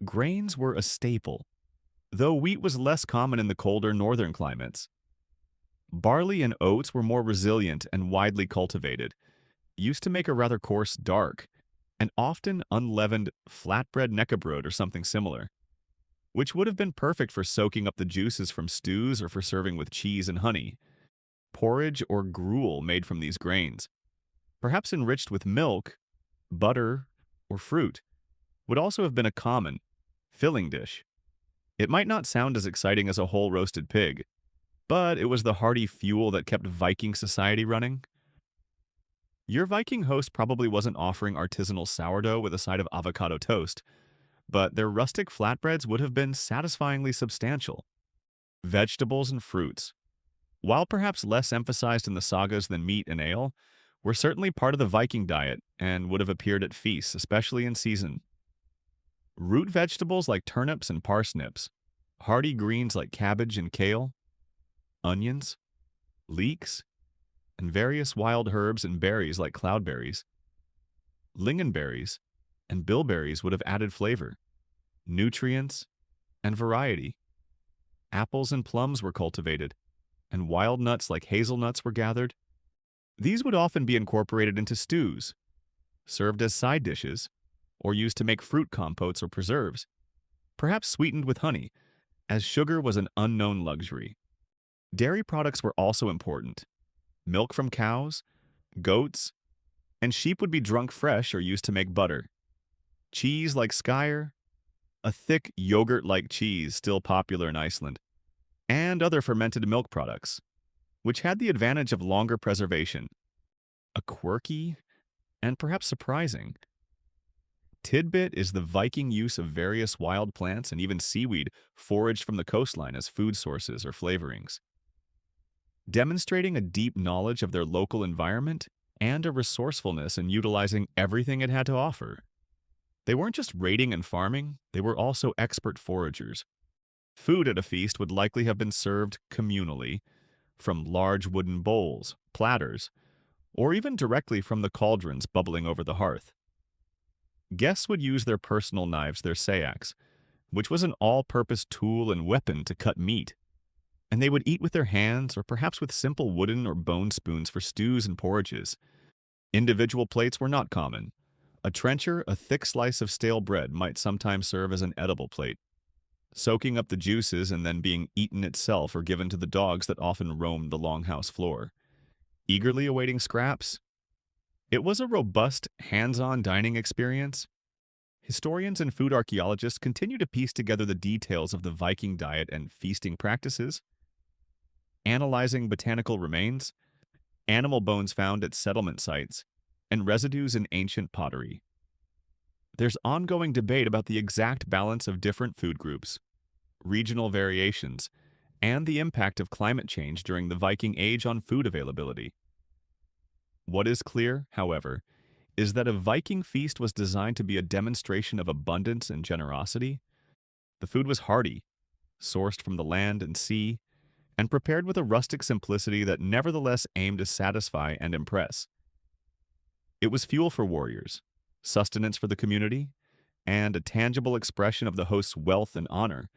Grains were a staple, though wheat was less common in the colder northern climates. Barley and oats were more resilient and widely cultivated, used to make a rather coarse dark, and often unleavened flatbread knekkebrod or something similar, which would have been perfect for soaking up the juices from stews or for serving with cheese and honey. Porridge or gruel made from these grains, perhaps enriched with milk, butter, or fruit, would also have been a common, filling dish. It might not sound as exciting as a whole roasted pig, but it was the hearty fuel that kept Viking society running. Your Viking host probably wasn't offering artisanal sourdough with a side of avocado toast, but their rustic flatbreads would have been satisfyingly substantial. Vegetables and fruits, while perhaps less emphasized in the sagas than meat and ale, were certainly part of the Viking diet and would have appeared at feasts, especially in season. Root vegetables like turnips and parsnips, hardy greens like cabbage and kale, onions, leeks, and various wild herbs and berries like cloudberries, lingonberries, and bilberries would have added flavor, nutrients, and variety. Apples and plums were cultivated, and wild nuts like hazelnuts were gathered. These would often be incorporated into stews, served as side dishes, or used to make fruit compotes or preserves, perhaps sweetened with honey, as sugar was an unknown luxury. Dairy products were also important. Milk from cows, goats, and sheep would be drunk fresh or used to make butter. Cheese like skyr, a thick yogurt-like cheese still popular in Iceland, and other fermented milk products, which had the advantage of longer preservation. A quirky, and perhaps surprising, tidbit is the Viking use of various wild plants and even seaweed foraged from the coastline as food sources or flavorings, demonstrating a deep knowledge of their local environment and a resourcefulness in utilizing everything it had to offer. They weren't just raiding and farming, they were also expert foragers. Food at a feast would likely have been served communally, from large wooden bowls, platters, or even directly from the cauldrons bubbling over the hearth. Guests would use their personal knives, their sayaks, which was an all-purpose tool and weapon to cut meat, and they would eat with their hands or perhaps with simple wooden or bone spoons for stews and porridges. Individual plates were not common. A trencher, a thick slice of stale bread, might sometimes serve as an edible plate, soaking up the juices and then being eaten itself or given to the dogs that often roamed the longhouse floor. Eagerly awaiting scraps, it was a robust, hands-on dining experience. Historians and food archaeologists continue to piece together the details of the Viking diet and feasting practices, analyzing botanical remains, animal bones found at settlement sites, and residues in ancient pottery. There's ongoing debate about the exact balance of different food groups, regional variations, and the impact of climate change during the Viking Age on food availability. What is clear, however, is that a Viking feast was designed to be a demonstration of abundance and generosity. The food was hearty, sourced from the land and sea, and prepared with a rustic simplicity that nevertheless aimed to satisfy and impress. It was fuel for warriors, sustenance for the community, and a tangible expression of the host's wealth and honor,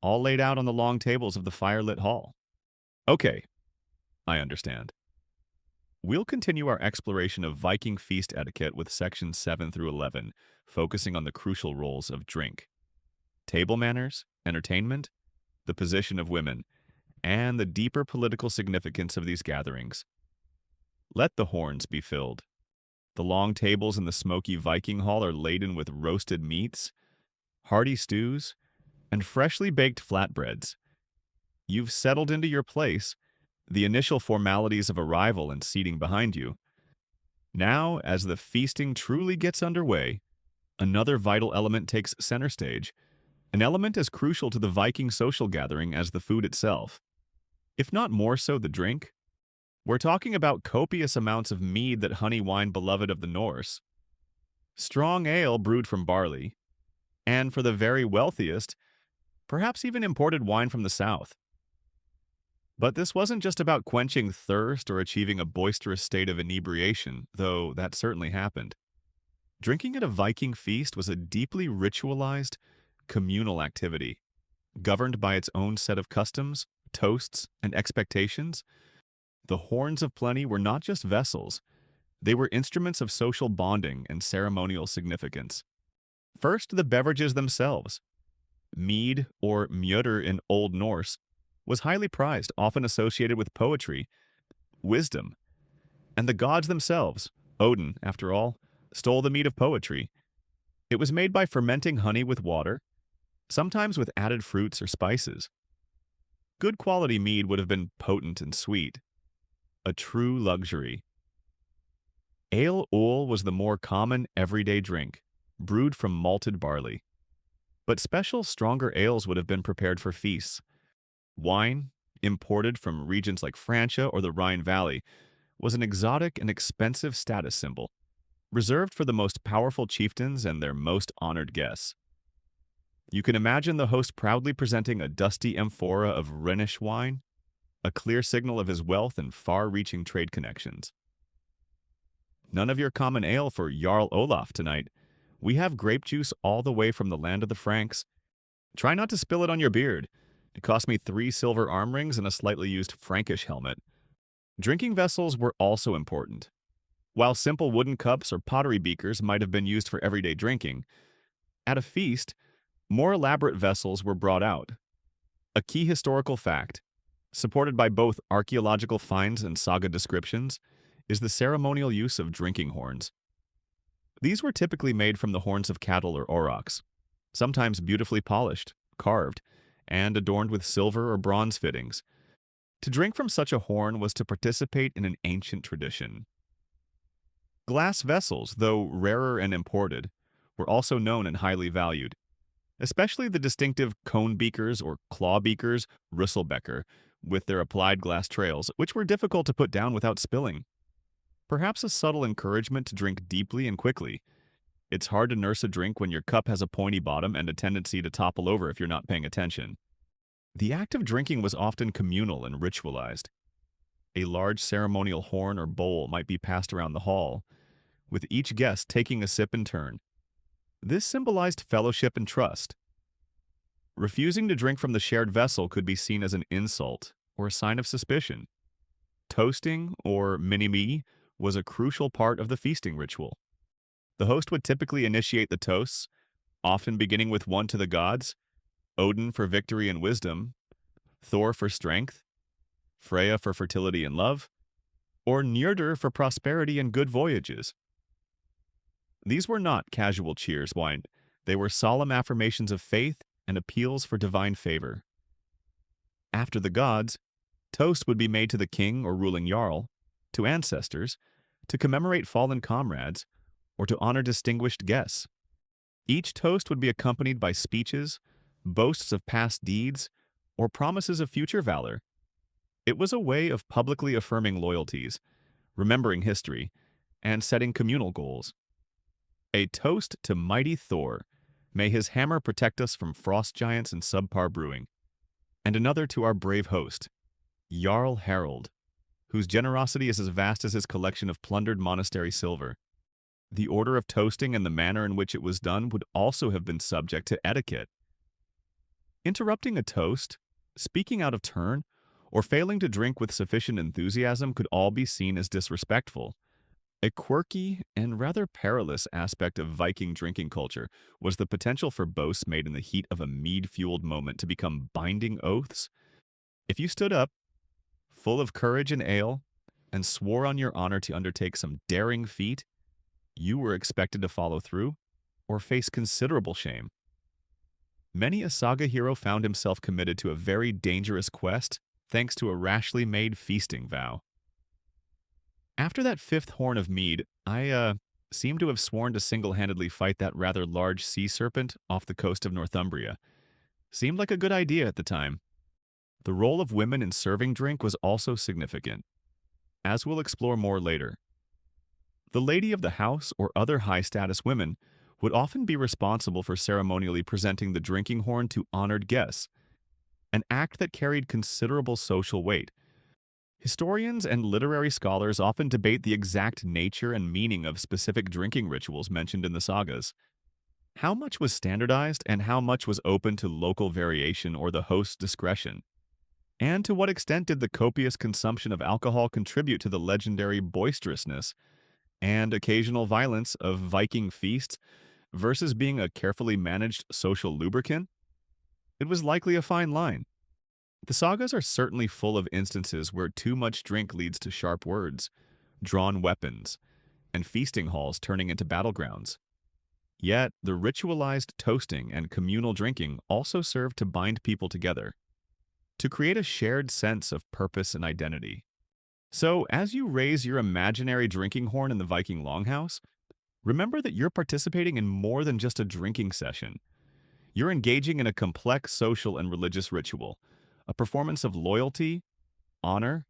all laid out on the long tables of the firelit hall. Okay, I understand. We'll continue our exploration of Viking feast etiquette with sections 7 through 11, focusing on the crucial roles of drink, table manners, entertainment, the position of women, and the deeper political significance of these gatherings. Let the horns be filled. The long tables in the smoky Viking hall are laden with roasted meats, hearty stews, and freshly baked flatbreads. You've settled into your place, the initial formalities of arrival and seating behind you. Now, as the feasting truly gets underway, another vital element takes center stage, an element as crucial to the Viking social gathering as the food itself. If not more so the drink, we're talking about copious amounts of mead, that honey wine beloved of the Norse, strong ale brewed from barley, and for the very wealthiest, perhaps even imported wine from the south. But this wasn't just about quenching thirst or achieving a boisterous state of inebriation, though that certainly happened. Drinking at a Viking feast was a deeply ritualized, communal activity, governed by its own set of customs, toasts, and expectations. The horns of plenty were not just vessels, they were instruments of social bonding and ceremonial significance. First, the beverages themselves. Mead, or mjödur in Old Norse, was highly prized, often associated with poetry, wisdom, and the gods themselves. Odin, after all, stole the mead of poetry. It was made by fermenting honey with water, sometimes with added fruits or spices. Good quality mead would have been potent and sweet, a true luxury. Ale ol was the more common everyday drink, brewed from malted barley. But special, stronger ales would have been prepared for feasts. Wine, imported from regions like Francia or the Rhine Valley, was an exotic and expensive status symbol, reserved for the most powerful chieftains and their most honored guests. You can imagine the host proudly presenting a dusty amphora of Rhenish wine, a clear signal of his wealth and far-reaching trade connections. None of your common ale for Jarl Olaf tonight. We have grape juice all the way from the land of the Franks. Try not to spill it on your beard. It cost me 3 silver arm rings and a slightly used Frankish helmet. Drinking vessels were also important. While simple wooden cups or pottery beakers might have been used for everyday drinking, at a feast, more elaborate vessels were brought out. A key historical fact, supported by both archaeological finds and saga descriptions, is the ceremonial use of drinking horns. These were typically made from the horns of cattle or aurochs, sometimes beautifully polished, carved, and adorned with silver or bronze fittings. To drink from such a horn was to participate in an ancient tradition. Glass vessels, though rarer and imported, were also known and highly valued, especially the distinctive cone beakers or claw beakers, Rüsselbecher, with their applied glass trails, which were difficult to put down without spilling. Perhaps a subtle encouragement to drink deeply and quickly. It's hard to nurse a drink when your cup has a pointy bottom and a tendency to topple over if you're not paying attention. The act of drinking was often communal and ritualized. A large ceremonial horn or bowl might be passed around the hall, with each guest taking a sip in turn. This symbolized fellowship and trust. Refusing to drink from the shared vessel could be seen as an insult or a sign of suspicion. Toasting, or mini-me, was a crucial part of the feasting ritual. The host would typically initiate the toasts, often beginning with one to the gods: Odin for victory and wisdom, Thor for strength, Freya for fertility and love, or Njördur for prosperity and good voyages. These were not casual cheers, They were solemn affirmations of faith and appeals for divine favor. After the gods, toast would be made to the king or ruling jarl, to ancestors, to commemorate fallen comrades, or to honor distinguished guests. Each toast would be accompanied by speeches, boasts of past deeds, or promises of future valor. It was a way of publicly affirming loyalties, remembering history, and setting communal goals. A toast to mighty Thor, may his hammer protect us from frost giants and subpar brewing. And another to our brave host, Jarl Harald, whose generosity is as vast as his collection of plundered monastery silver. The order of toasting and the manner in which it was done would also have been subject to etiquette. Interrupting a toast, speaking out of turn, or failing to drink with sufficient enthusiasm could all be seen as disrespectful. A quirky and rather perilous aspect of Viking drinking culture was the potential for boasts made in the heat of a mead-fueled moment to become binding oaths. If you stood up, full of courage and ale, and swore on your honor to undertake some daring feat, you were expected to follow through or face considerable shame. Many a saga hero found himself committed to a very dangerous quest thanks to a rashly made feasting vow. After that fifth horn of mead, I seem to have sworn to single-handedly fight that rather large sea serpent off the coast of Northumbria. Seemed like a good idea at the time. The role of women in serving drink was also significant, as we'll explore more later. The lady of the house or other high-status women would often be responsible for ceremonially presenting the drinking horn to honored guests, an act that carried considerable social weight. Historians and literary scholars often debate the exact nature and meaning of specific drinking rituals mentioned in the sagas. How much was standardized and how much was open to local variation or the host's discretion? And to what extent did the copious consumption of alcohol contribute to the legendary boisterousness and occasional violence of Viking feasts versus being a carefully managed social lubricant? It was likely a fine line. The sagas are certainly full of instances where too much drink leads to sharp words, drawn weapons, and feasting halls turning into battlegrounds. Yet, the ritualized toasting and communal drinking also serve to bind people together, to create a shared sense of purpose and identity. So, as you raise your imaginary drinking horn in the Viking longhouse, remember that you're participating in more than just a drinking session. You're engaging in a complex social and religious ritual, a performance of loyalty, honor,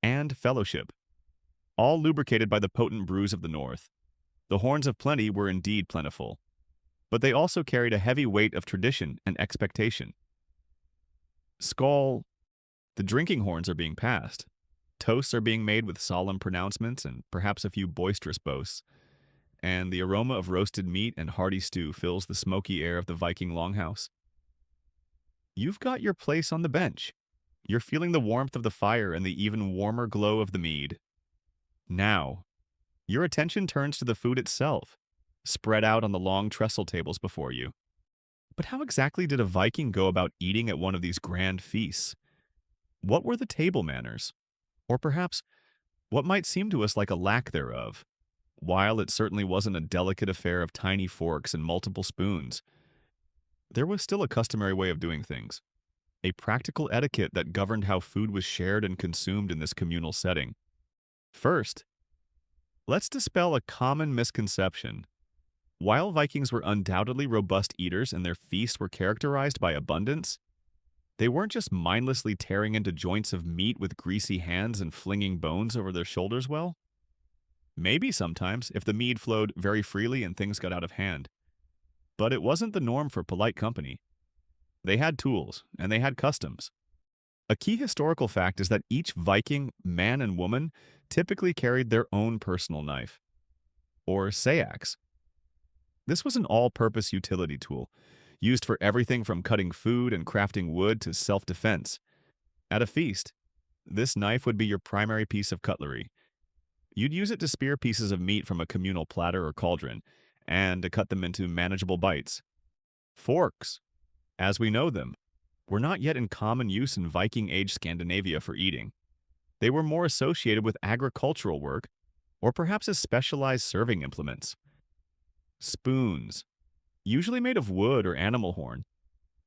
and fellowship, all lubricated by the potent brews of the north. The horns of plenty were indeed plentiful, but they also carried a heavy weight of tradition and expectation. Skål, the drinking horns are being passed. Toasts are being made with solemn pronouncements and perhaps a few boisterous boasts, and the aroma of roasted meat and hearty stew fills the smoky air of the Viking longhouse. You've got your place on the bench. You're feeling the warmth of the fire and the even warmer glow of the mead. Now, your attention turns to the food itself, spread out on the long trestle tables before you. But how exactly did a Viking go about eating at one of these grand feasts? What were the table manners? Or perhaps, what might seem to us like a lack thereof? While it certainly wasn't a delicate affair of tiny forks and multiple spoons, there was still a customary way of doing things, a practical etiquette that governed how food was shared and consumed in this communal setting. First, let's dispel a common misconception. While Vikings were undoubtedly robust eaters and their feasts were characterized by abundance, they weren't just mindlessly tearing into joints of meat with greasy hands and flinging bones over their shoulders well. Maybe sometimes, if the mead flowed very freely and things got out of hand. But it wasn't the norm for polite company. They had tools, and they had customs. A key historical fact is that each Viking, man and woman, typically carried their own personal knife, or seax. This was an all-purpose utility tool, used for everything from cutting food and crafting wood to self-defense. At a feast, this knife would be your primary piece of cutlery. You'd use it to spear pieces of meat from a communal platter or cauldron, and to cut them into manageable bites. Forks, as we know them, were not yet in common use in Viking-age Scandinavia for eating. They were more associated with agricultural work, or perhaps as specialized serving implements. Spoons. usually made of wood or animal horn,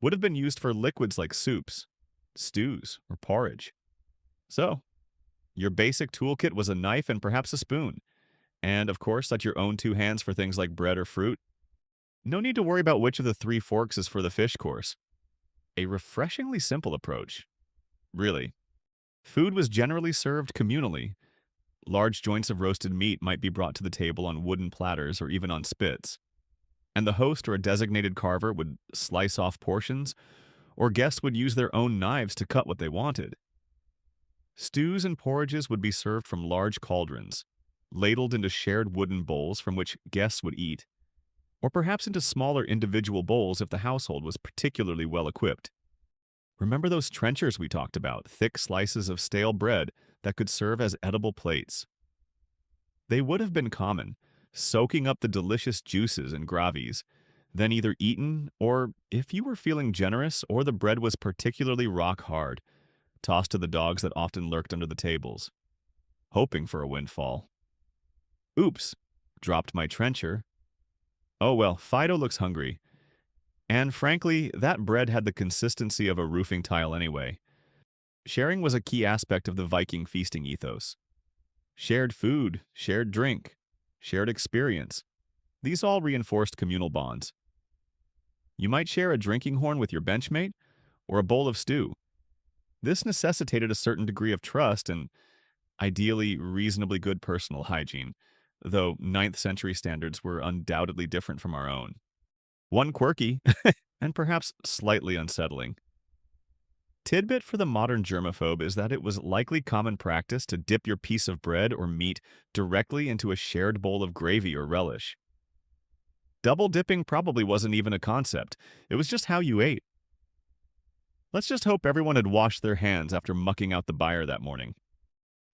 would have been used for liquids like soups, stews, or porridge. So, your basic toolkit was a knife and perhaps a spoon, and of course, let your own two hands for things like bread or fruit. No need to worry about which of the three forks is for the fish course. A refreshingly simple approach. Really. Food was generally served communally. Large joints of roasted meat might be brought to the table on wooden platters or even on spits, and the host or a designated carver would slice off portions, or guests would use their own knives to cut what they wanted. Stews and porridges would be served from large cauldrons, ladled into shared wooden bowls from which guests would eat, or perhaps into smaller individual bowls if the household was particularly well equipped. Remember those trenchers we talked about, thick slices of stale bread that could serve as edible plates? They would have been common, soaking up the delicious juices and gravies, then either eaten or, if you were feeling generous or the bread was particularly rock hard, tossed to the dogs that often lurked under the tables, hoping for a windfall. Oops, dropped my trencher. Oh well, Fido looks hungry. And frankly, that bread had the consistency of a roofing tile anyway. Sharing was a key aspect of the Viking feasting ethos. Shared food, shared drink, shared experience. These all reinforced communal bonds. You might share a drinking horn with your benchmate or a bowl of stew. This necessitated a certain degree of trust and ideally reasonably good personal hygiene, though ninth century standards were undoubtedly different from our own. One quirky, and perhaps slightly unsettling tidbit for the modern germaphobe is that it was likely common practice to dip your piece of bread or meat directly into a shared bowl of gravy or relish. Double dipping probably wasn't even a concept, it was just how you ate. Let's just hope everyone had washed their hands after mucking out the byre that morning.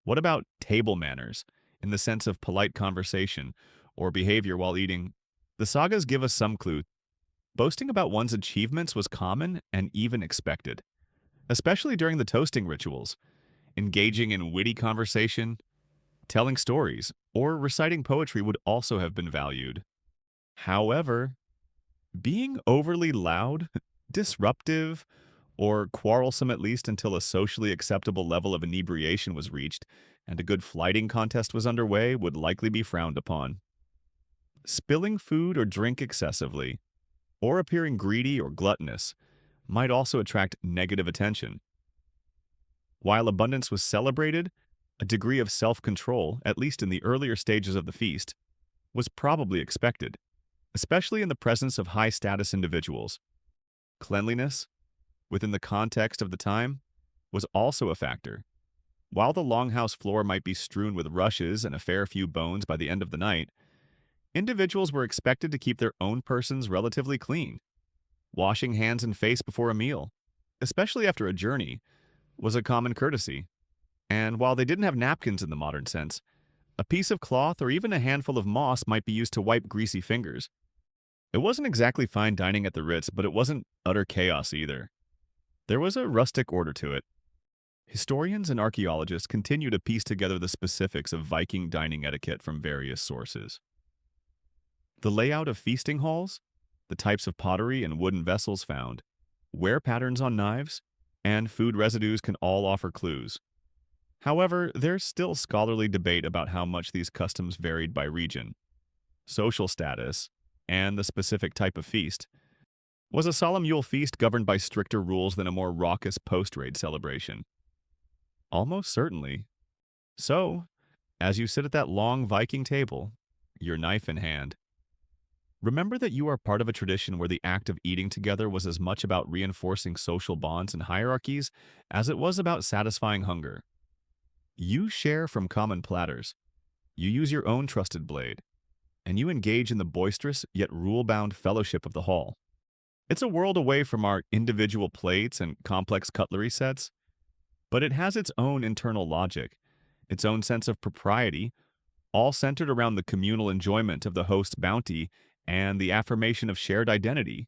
What about table manners, in the sense of polite conversation or behavior while eating? The sagas give us some clue. Boasting about one's achievements was common and even expected, especially during the toasting rituals. Engaging in witty conversation, telling stories, or reciting poetry would also have been valued. However, being overly loud, disruptive, or quarrelsome at least until a socially acceptable level of inebriation was reached and a good flighting contest was underway would likely be frowned upon. Spilling food or drink excessively, or appearing greedy or gluttonous, might also attract negative attention. While abundance was celebrated, a degree of self-control, at least in the earlier stages of the feast, was probably expected, especially in the presence of high-status individuals. Cleanliness, within the context of the time, was also a factor. While the longhouse floor might be strewn with rushes and a fair few bones by the end of the night, individuals were expected to keep their own persons relatively clean. Washing hands and face before a meal, especially after a journey, was a common courtesy. And while they didn't have napkins in the modern sense, a piece of cloth or even a handful of moss might be used to wipe greasy fingers. It wasn't exactly fine dining at the Ritz, but it wasn't utter chaos either. There was a rustic order to it. Historians and archaeologists continue to piece together the specifics of Viking dining etiquette from various sources. The layout of feasting halls, the types of pottery and wooden vessels found, wear patterns on knives, and food residues can all offer clues. However, there's still scholarly debate about how much these customs varied by region, social status, and the specific type of feast. Was a solemn Yule feast governed by stricter rules than a more raucous post-raid celebration? Almost certainly. So, as you sit at that long Viking table, your knife in hand, remember that you are part of a tradition where the act of eating together was as much about reinforcing social bonds and hierarchies as it was about satisfying hunger. You share from common platters, you use your own trusted blade, and you engage in the boisterous yet rule-bound fellowship of the hall. It's a world away from our individual plates and complex cutlery sets, but it has its own internal logic, its own sense of propriety, all centered around the communal enjoyment of the host's bounty and the affirmation of shared identity.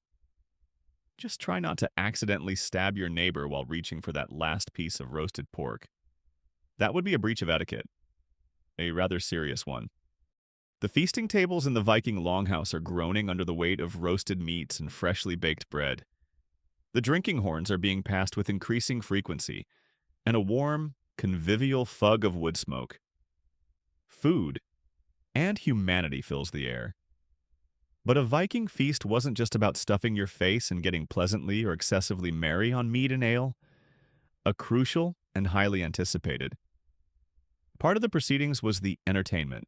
Just try not to accidentally stab your neighbor while reaching for that last piece of roasted pork. That would be a breach of etiquette, a rather serious one. The feasting tables in the Viking longhouse are groaning under the weight of roasted meats and freshly baked bread. The drinking horns are being passed with increasing frequency, and a warm, convivial fug of wood smoke. Food and humanity fills the air. But a Viking feast wasn't just about stuffing your face and getting pleasantly or excessively merry on mead and ale. A crucial and highly anticipated part of the proceedings was the entertainment.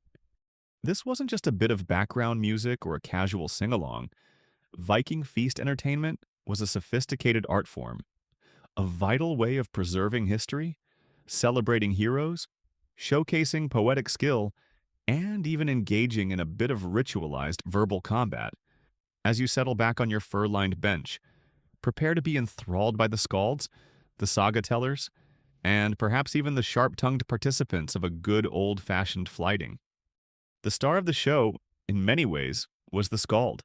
This wasn't just a bit of background music or a casual sing-along. Viking feast entertainment was a sophisticated art form, a vital way of preserving history, celebrating heroes, showcasing poetic skill, and even engaging in a bit of ritualized verbal combat. As you settle back on your fur-lined bench, prepare to be enthralled by the skalds, the saga tellers, and perhaps even the sharp-tongued participants of a good old-fashioned flighting. The star of the show, in many ways, was the skald.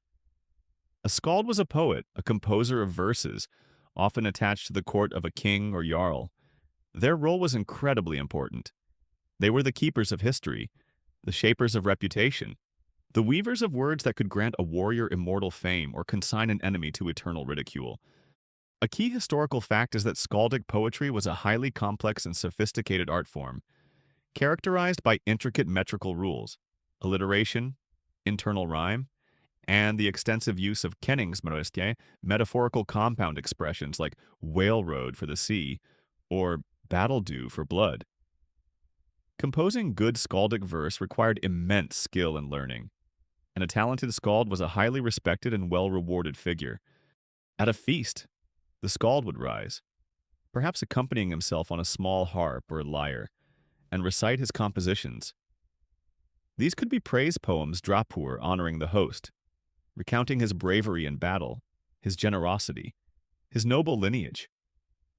A skald was a poet, a composer of verses, often attached to the court of a king or jarl. Their role was incredibly important. They were the keepers of history, the shapers of reputation, the weavers of words that could grant a warrior immortal fame or consign an enemy to eternal ridicule. A key historical fact is that skaldic poetry was a highly complex and sophisticated art form, characterized by intricate metrical rules, alliteration, internal rhyme, and the extensive use of kenningsmønster, metaphorical compound expressions like whale road for the sea or battle dew for blood. Composing good skaldic verse required immense skill and learning, and a talented skald was a highly respected and well-rewarded figure. At a feast, the skald would rise, perhaps accompanying himself on a small harp or lyre, and recite his compositions. These could be praise poems drapur honoring the host, recounting his bravery in battle, his generosity, his noble lineage.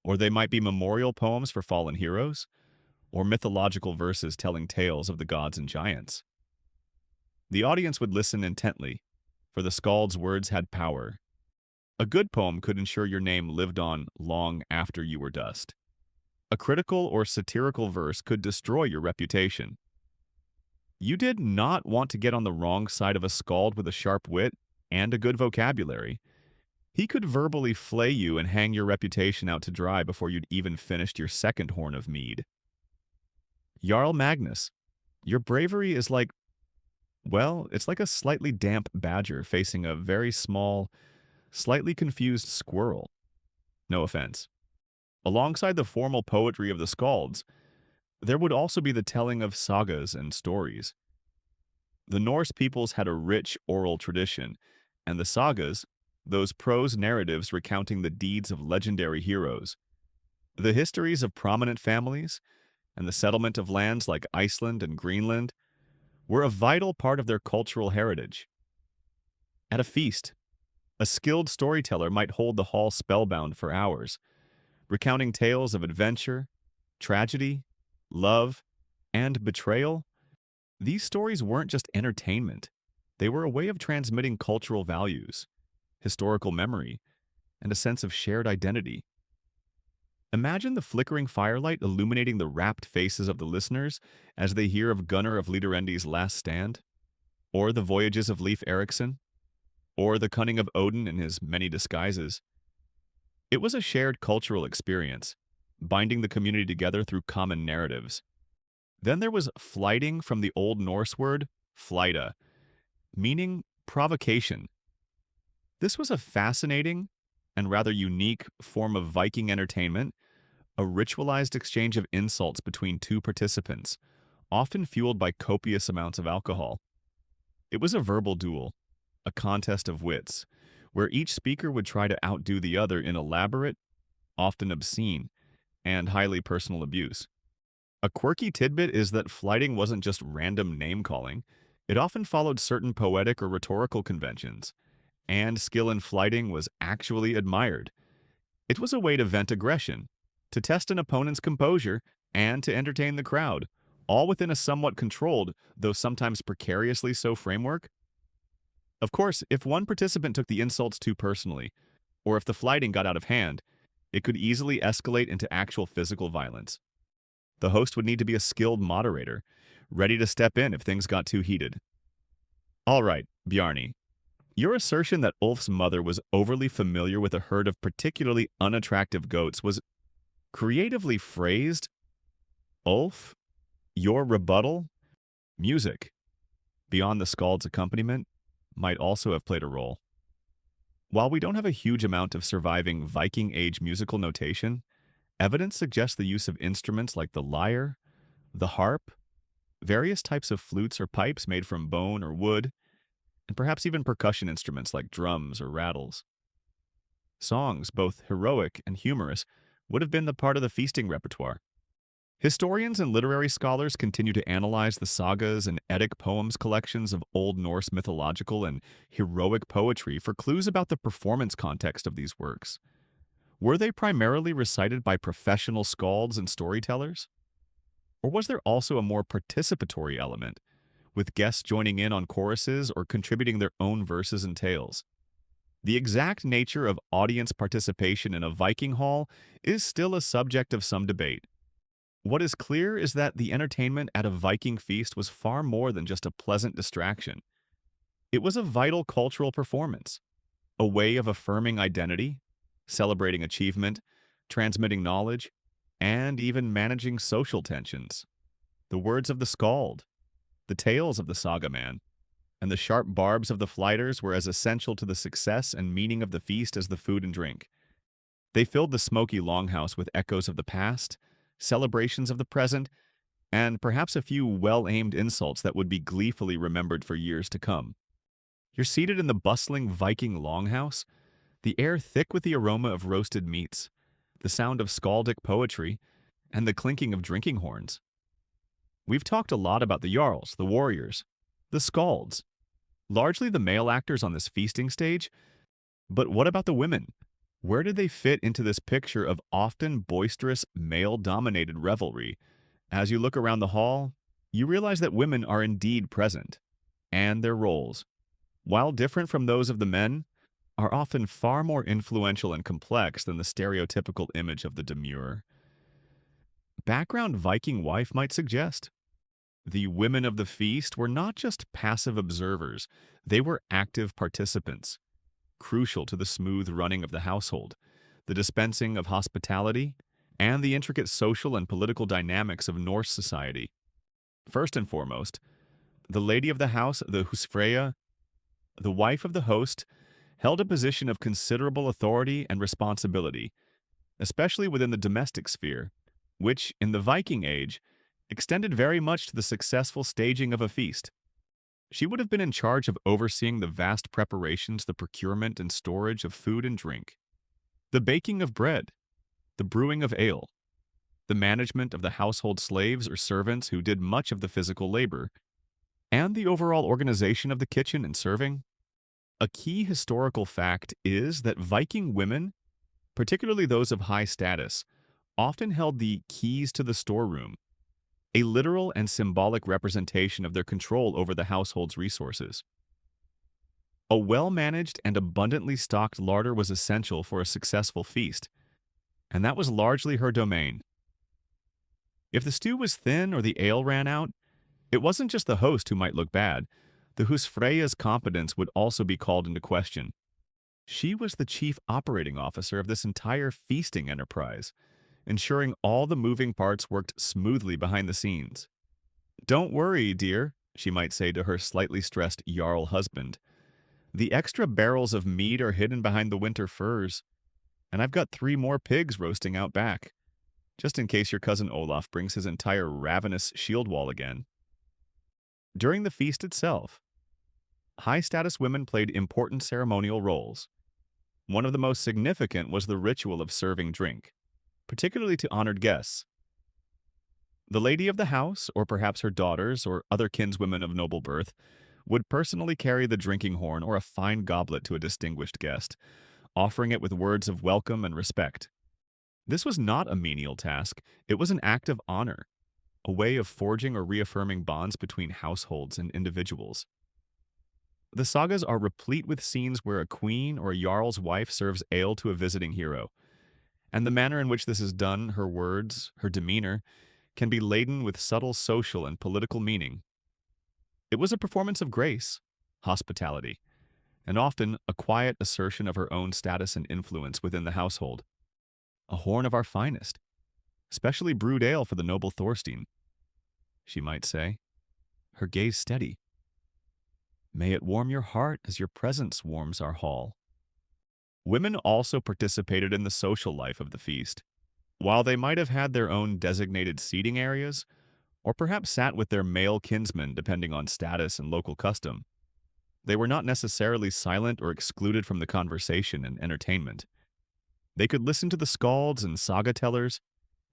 Or they might be memorial poems for fallen heroes, or mythological verses telling tales of the gods and giants. The audience would listen intently, for the skald's words had power. A good poem could ensure your name lived on long after you were dust. A critical or satirical verse could destroy your reputation. You did not want to get on the wrong side of a skald with a sharp wit and a good vocabulary. He could verbally flay you and hang your reputation out to dry before you'd even finished your second horn of mead. Jarl Magnus, your bravery is like, well, it's like a slightly damp badger facing a very small, slightly confused squirrel. No offense. Alongside the formal poetry of the skalds, there would also be the telling of sagas and stories. The Norse peoples had a rich oral tradition, and the sagas, those prose narratives recounting the deeds of legendary heroes, the histories of prominent families, and the settlement of lands like Iceland and Greenland, were a vital part of their cultural heritage. At a feast, a skilled storyteller might hold the hall spellbound for hours, recounting tales of adventure, tragedy, love, and betrayal. These stories weren't just entertainment. They were a way of transmitting cultural values, historical memory, and a sense of shared identity. Imagine the flickering firelight illuminating the rapt faces of the listeners as they hear of Gunnar of Lidarendi's last stand, or the voyages of Leif Erikson, or the cunning of Odin in his many disguises. It was a shared cultural experience, binding the community together through common narratives. Then there was flighting, from the Old Norse word flyta, meaning provocation. This was a fascinating and rather unique form of Viking entertainment, a ritualized exchange of insults between two participants, often fueled by copious amounts of alcohol. It was a verbal duel, a contest of wits, where each speaker would try to outdo the other in elaborate, often obscene, and highly personal abuse. A quirky tidbit is that flighting wasn't just random name-calling. It often followed certain poetic or rhetorical conventions, and skill in flighting was actually admired. It was a way to vent aggression, to test an opponent's composure, and to entertain the crowd, all within a somewhat controlled, though sometimes precariously so, framework. Of course, if one participant took the insults too personally, or if the flighting got out of hand, it could easily escalate into actual physical violence. The host would need to be a skilled moderator, ready to step in if things got too heated. All right, Bjarni. Your assertion that Ulf's mother was overly familiar with a herd of particularly unattractive goats was creatively phrased. Ulf, your rebuttal, music, beyond the skald's accompaniment, might also have played a role. While we don't have a huge amount of surviving Viking Age musical notation, evidence suggests the use of instruments like the lyre, the harp, various types of flutes or pipes made from bone or wood, and perhaps even percussion instruments like drums or rattles. Songs, both heroic and humorous, would have been the part of the feasting repertoire. Historians and literary scholars continue to analyze the sagas and Eddic poems collections of Old Norse mythological and heroic poetry for clues about the performance context of these works. Were they primarily recited by professional skalds and storytellers? Or was there also a more participatory element, with guests joining in on choruses or contributing their own verses and tales? The exact nature of audience participation in a Viking hall is still a subject of some debate. What is clear is that the entertainment at a Viking feast was far more than just a pleasant distraction. It was a vital cultural performance, a way of affirming identity, celebrating achievement, transmitting knowledge, and even managing social tensions. The words of the skald, the tales of the saga man, and the sharp barbs of the flighters were as essential to the success and meaning of the feast as the food and drink. They filled the smoky longhouse with echoes of the past, celebrations of the present, and perhaps a few well-aimed insults that would be gleefully remembered for years to come. You're seated in the bustling Viking longhouse, the air thick with the aroma of roasted meats, the sound of skaldic poetry, and the clinking of drinking horns. We've talked a lot about the jarls, the warriors, the skalds, largely the male actors on this feasting stage, but what about the women? Where did they fit into this picture of often boisterous, male-dominated revelry? As you look around the hall, you realize that women are indeed present, and their roles, while different from those of the men, are often far more influential and complex than the stereotypical image of the demure. Background Viking wife might suggest. The women of the feast were not just passive observers, they were active participants, crucial to the smooth running of the household, the dispensing of hospitality, and the intricate social and political dynamics of Norse society. First and foremost, the lady of the house, the husfreyja, the wife of the host, held a position of considerable authority and responsibility, especially within the domestic sphere, which, in the Viking Age, extended very much to the successful staging of a feast. She would have been in charge of overseeing the vast preparations, the procurement and storage of food and drink, the baking of bread, the brewing of ale, the management of the household slaves or servants who did much of the physical labor, and the overall organization of the kitchen and serving. A key historical fact is that Viking women, particularly those of high status, often held the keys to the storeroom, a literal and symbolic representation of their control over the household's resources. A well-managed and abundantly stocked larder was essential for a successful feast, and that was largely her domain. If the stew was thin or the ale ran out, it wasn't just the host who might look bad. The husfreyja's competence would also be called into question. She was the chief operating officer of this entire feasting enterprise, ensuring all the moving parts worked smoothly behind the scenes. "Don't worry, dear," she might say to her slightly stressed Jarl husband. "The extra barrels of meat are hidden behind the winter furs, and I've got 3 more pigs roasting out back, just in case your cousin Olaf brings his entire ravenous shield wall again." During the feast itself, high-status women played important ceremonial roles. One of the most significant was the ritual of serving drink, particularly to honored guests. The lady of the house, or perhaps her daughters or other kinswomen of noble birth, would personally carry the drinking horn or a fine goblet to a distinguished guest, offering it with words of welcome and respect. This was not a menial task, it was an act of honor, a way of forging or reaffirming bonds between households and individuals. The sagas are replete with scenes where a queen or a jarl's wife serves ale to a visiting hero, and the manner in which this is done, her words, her demeanor, can be laden with subtle social and political meaning. It was a performance of grace, hospitality, and often a quiet assertion of her own status and influence within the household. A horn of our finest, specially brewed ale for the noble Thorstein, she might say, her gaze steady. May it warm your heart as your presence warms our hall. Women also participated in the social life of the feast. While they might have had their own designated seating areas, or perhaps sat with their male kinsmen depending on status and local custom, they were not necessarily silent or excluded from the conversation and entertainment. They could listen to the skalds and saga tellers,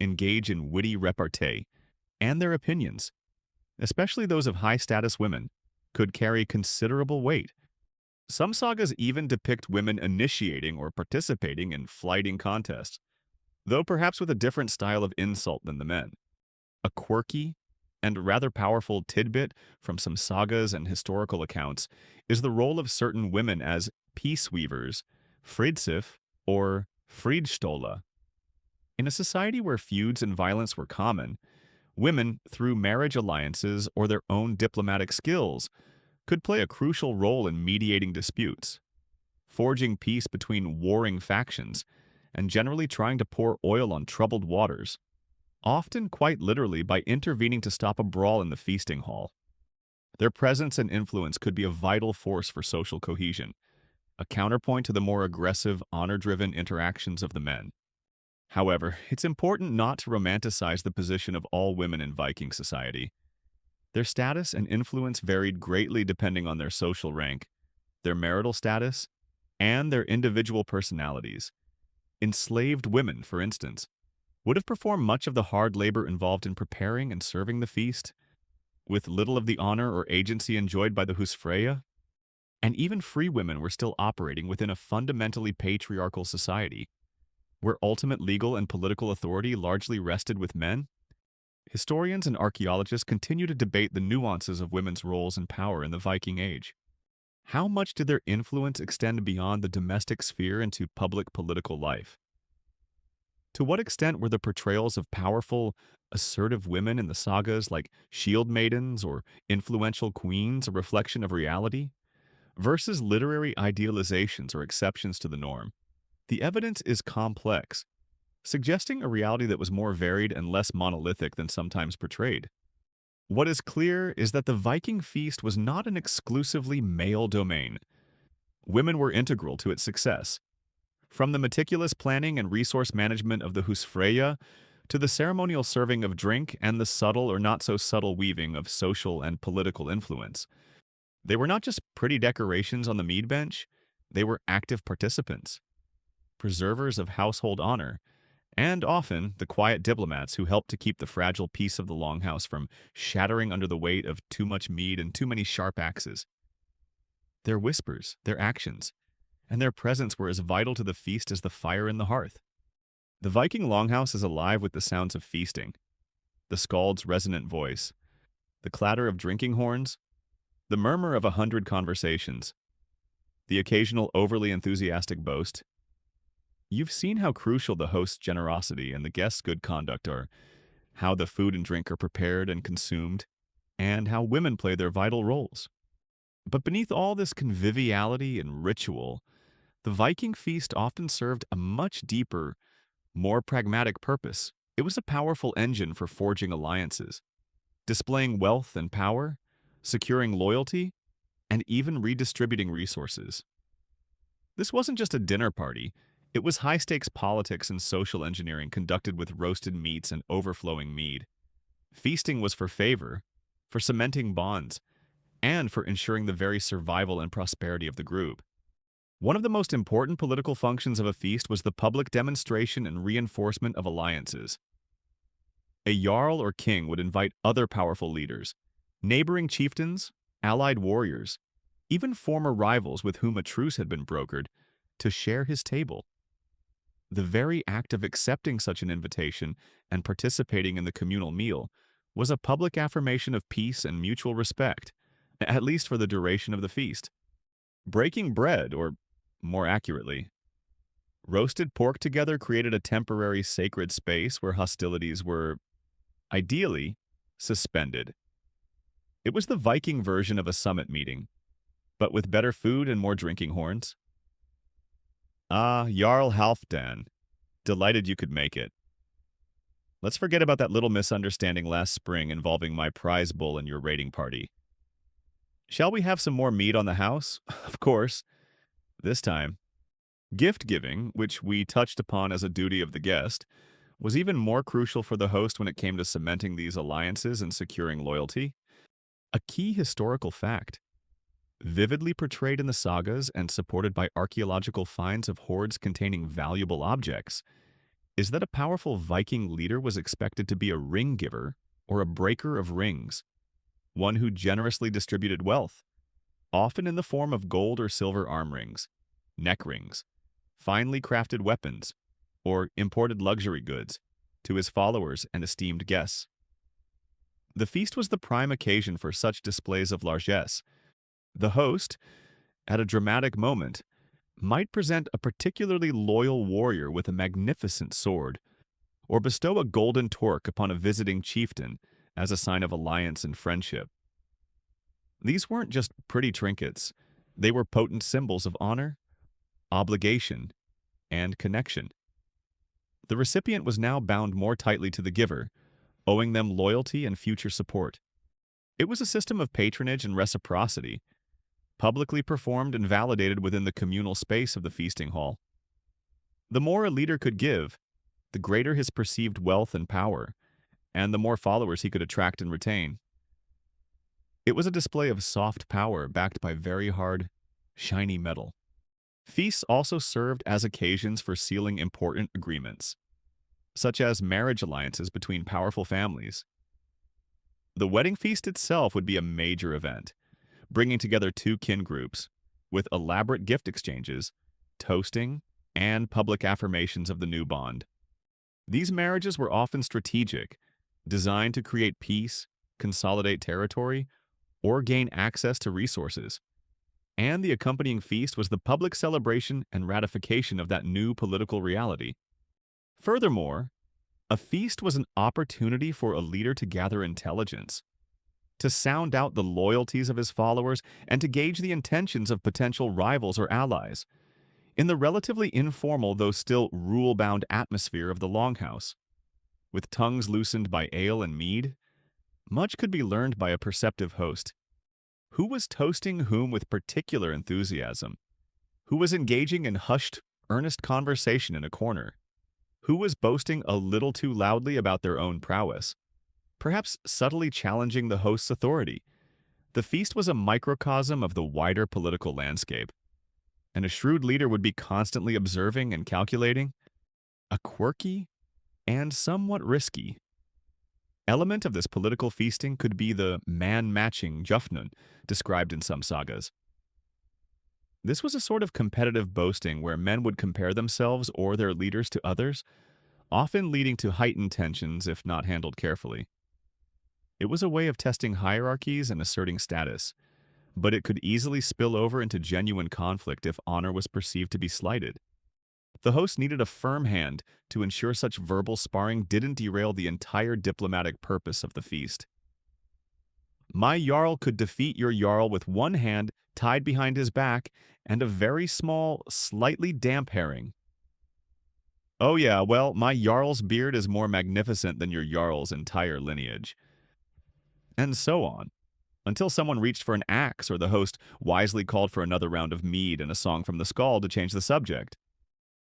engage in witty repartee, and their opinions, especially those of high-status women, could carry considerable weight. Some sagas even depict women initiating or participating in flighting contests, though perhaps with a different style of insult than the men. A quirky and rather powerful tidbit from some sagas and historical accounts is the role of certain women as peace weavers, Fridsif, or Friedstola. In a society where feuds and violence were common, women, through marriage alliances or their own diplomatic skills, could play a crucial role in mediating disputes, forging peace between warring factions, and generally trying to pour oil on troubled waters, often quite literally by intervening to stop a brawl in the feasting hall. Their presence and influence could be a vital force for social cohesion, a counterpoint to the more aggressive, honor-driven interactions of the men. However, it's important not to romanticize the position of all women in Viking society. Their status and influence varied greatly depending on their social rank, their marital status, and their individual personalities. Enslaved women, for instance, would have performed much of the hard labor involved in preparing and serving the feast, with little of the honor or agency enjoyed by the Husfreyja. And even free women were still operating within a fundamentally patriarchal society, where ultimate legal and political authority largely rested with men. Historians and archaeologists continue to debate the nuances of women's roles and power in the Viking Age. How much did their influence extend beyond the domestic sphere into public political life? To what extent were the portrayals of powerful, assertive women in the sagas like shield maidens or influential queens a reflection of reality, versus literary idealizations or exceptions to the norm? The evidence is complex, suggesting a reality that was more varied and less monolithic than sometimes portrayed. What is clear is that the Viking feast was not an exclusively male domain. Women were integral to its success. From the meticulous planning and resource management of the Husfreyja to the ceremonial serving of drink and the subtle or not so subtle weaving of social and political influence. They were not just pretty decorations on the mead bench, they were active participants, preservers of household honor, and often the quiet diplomats who helped to keep the fragile peace of the longhouse from shattering under the weight of too much mead and too many sharp axes. Their whispers, their actions, and their presence were as vital to the feast as the fire in the hearth. The Viking longhouse is alive with the sounds of feasting, the skald's resonant voice, the clatter of drinking horns, the murmur of 100 conversations, the occasional overly enthusiastic boast. You've seen how crucial the host's generosity and the guest's good conduct are, how the food and drink are prepared and consumed, and how women play their vital roles. But beneath all this conviviality and ritual, the Viking feast often served a much deeper, more pragmatic purpose. It was a powerful engine for forging alliances, displaying wealth and power, securing loyalty, and even redistributing resources. This wasn't just a dinner party. It was high-stakes politics and social engineering conducted with roasted meats and overflowing mead. Feasting was for favor, for cementing bonds, and for ensuring the very survival and prosperity of the group. One of the most important political functions of a feast was the public demonstration and reinforcement of alliances. A jarl or king would invite other powerful leaders, neighboring chieftains, allied warriors, even former rivals with whom a truce had been brokered, to share his table. The very act of accepting such an invitation and participating in the communal meal was a public affirmation of peace and mutual respect, at least for the duration of the feast. Breaking bread, or more accurately, roasted pork together created a temporary sacred space where hostilities were, ideally, suspended. It was the Viking version of a summit meeting, but with better food and more drinking horns. Ah, Jarl Halfdan. Delighted you could make it. Let's forget about that little misunderstanding last spring involving my prize bull and your raiding party. Shall we have some more meat on the house? Of course. This time, gift giving, which we touched upon as a duty of the guest, was even more crucial for the host when it came to cementing these alliances and securing loyalty. A key historical fact, vividly portrayed in the sagas and supported by archaeological finds of hoards containing valuable objects, is that a powerful Viking leader was expected to be a ring giver or a breaker of rings, one who generously distributed wealth, often in the form of gold or silver arm rings, neck rings, finely crafted weapons, or imported luxury goods, to his followers and esteemed guests. The feast was the prime occasion for such displays of largesse. The host, at a dramatic moment, might present a particularly loyal warrior with a magnificent sword, or bestow a golden torque upon a visiting chieftain as a sign of alliance and friendship. These weren't just pretty trinkets, they were potent symbols of honor, obligation, and connection. The recipient was now bound more tightly to the giver, owing them loyalty and future support. It was a system of patronage and reciprocity, publicly performed and validated within the communal space of the feasting hall. The more a leader could give, the greater his perceived wealth and power, and the more followers he could attract and retain. It was a display of soft power backed by very hard, shiny metal. Feasts also served as occasions for sealing important agreements, such as marriage alliances between powerful families. The wedding feast itself would be a major event, bringing together two kin groups, with elaborate gift exchanges, toasting, and public affirmations of the new bond. These marriages were often strategic, designed to create peace, consolidate territory, or gain access to resources. And the accompanying feast was the public celebration and ratification of that new political reality. Furthermore, a feast was an opportunity for a leader to gather intelligence, to sound out the loyalties of his followers, and to gauge the intentions of potential rivals or allies, in the relatively informal though still rule-bound atmosphere of the Longhouse. With tongues loosened by ale and mead, much could be learned by a perceptive host. Who was toasting whom with particular enthusiasm? Who was engaging in hushed, earnest conversation in a corner? Who was boasting a little too loudly about their own prowess, perhaps subtly challenging the host's authority? The feast was a microcosm of the wider political landscape, and a shrewd leader would be constantly observing and calculating. A quirky and somewhat risky element of this political feasting could be the man-matching Jufnun, described in some sagas. This was a sort of competitive boasting where men would compare themselves or their leaders to others, often leading to heightened tensions if not handled carefully. It was a way of testing hierarchies and asserting status, but it could easily spill over into genuine conflict if honor was perceived to be slighted. The host needed a firm hand to ensure such verbal sparring didn't derail the entire diplomatic purpose of the feast. My Jarl could defeat your Jarl with one hand tied behind his back and a very small, slightly damp herring. Oh yeah, well, my Jarl's beard is more magnificent than your Jarl's entire lineage. And so on, until someone reached for an axe or the host wisely called for another round of mead and a song from the Skald to change the subject.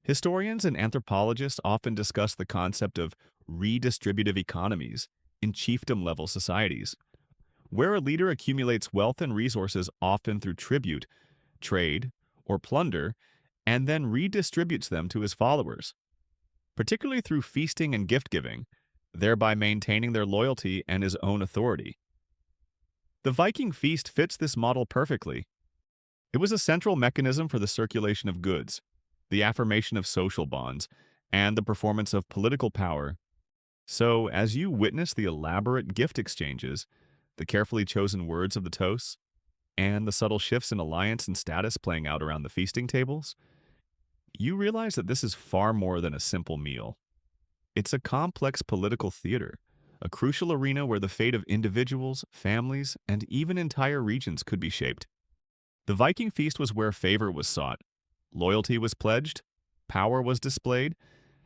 Historians and anthropologists often discuss the concept of redistributive economies in chiefdom-level societies, where a leader accumulates wealth and resources often through tribute, trade, or plunder, and then redistributes them to his followers, particularly through feasting and gift-giving, thereby maintaining their loyalty and his own authority. The Viking feast fits this model perfectly. It was a central mechanism for the circulation of goods, the affirmation of social bonds, and the performance of political power. So, as you witness the elaborate gift exchanges, the carefully chosen words of the toasts, and the subtle shifts in alliance and status playing out around the feasting tables, you realize that this is far more than a simple meal. It's a complex political theater, a crucial arena where the fate of individuals, families, and even entire regions could be shaped. The Viking feast was where favor was sought, loyalty was pledged, power was displayed,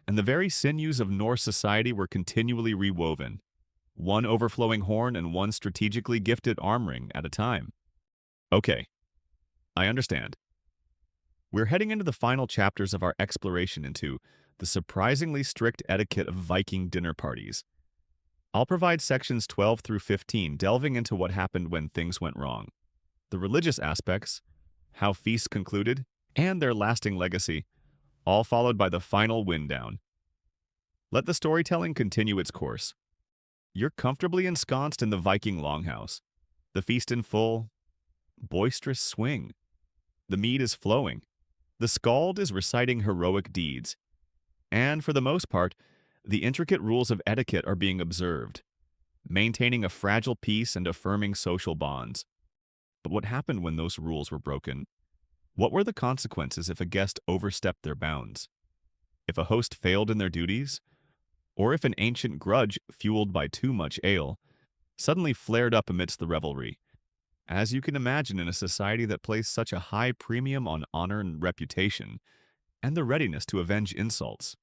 and the very sinews of Norse society were continually rewoven, one overflowing horn and one strategically gifted arm ring at a time. Okay, I understand. We're heading into the final chapters of our exploration into the surprisingly strict etiquette of Viking dinner parties. I'll provide sections 12 through 15 delving into what happened when things went wrong, the religious aspects, how feasts concluded, and their lasting legacy, all followed by the final wind down. Let the storytelling continue its course. You're comfortably ensconced in the Viking longhouse. The feast in full, boisterous swing. The mead is flowing. The skald is reciting heroic deeds. And for the most part, the intricate rules of etiquette are being observed, maintaining a fragile peace and affirming social bonds. But what happened when those rules were broken? What were the consequences if a guest overstepped their bounds? If a host failed in their duties? Or if an ancient grudge, fueled by too much ale, suddenly flared up amidst the revelry? As you can imagine, in a society that placed such a high premium on honor and reputation, and the readiness to avenge insults,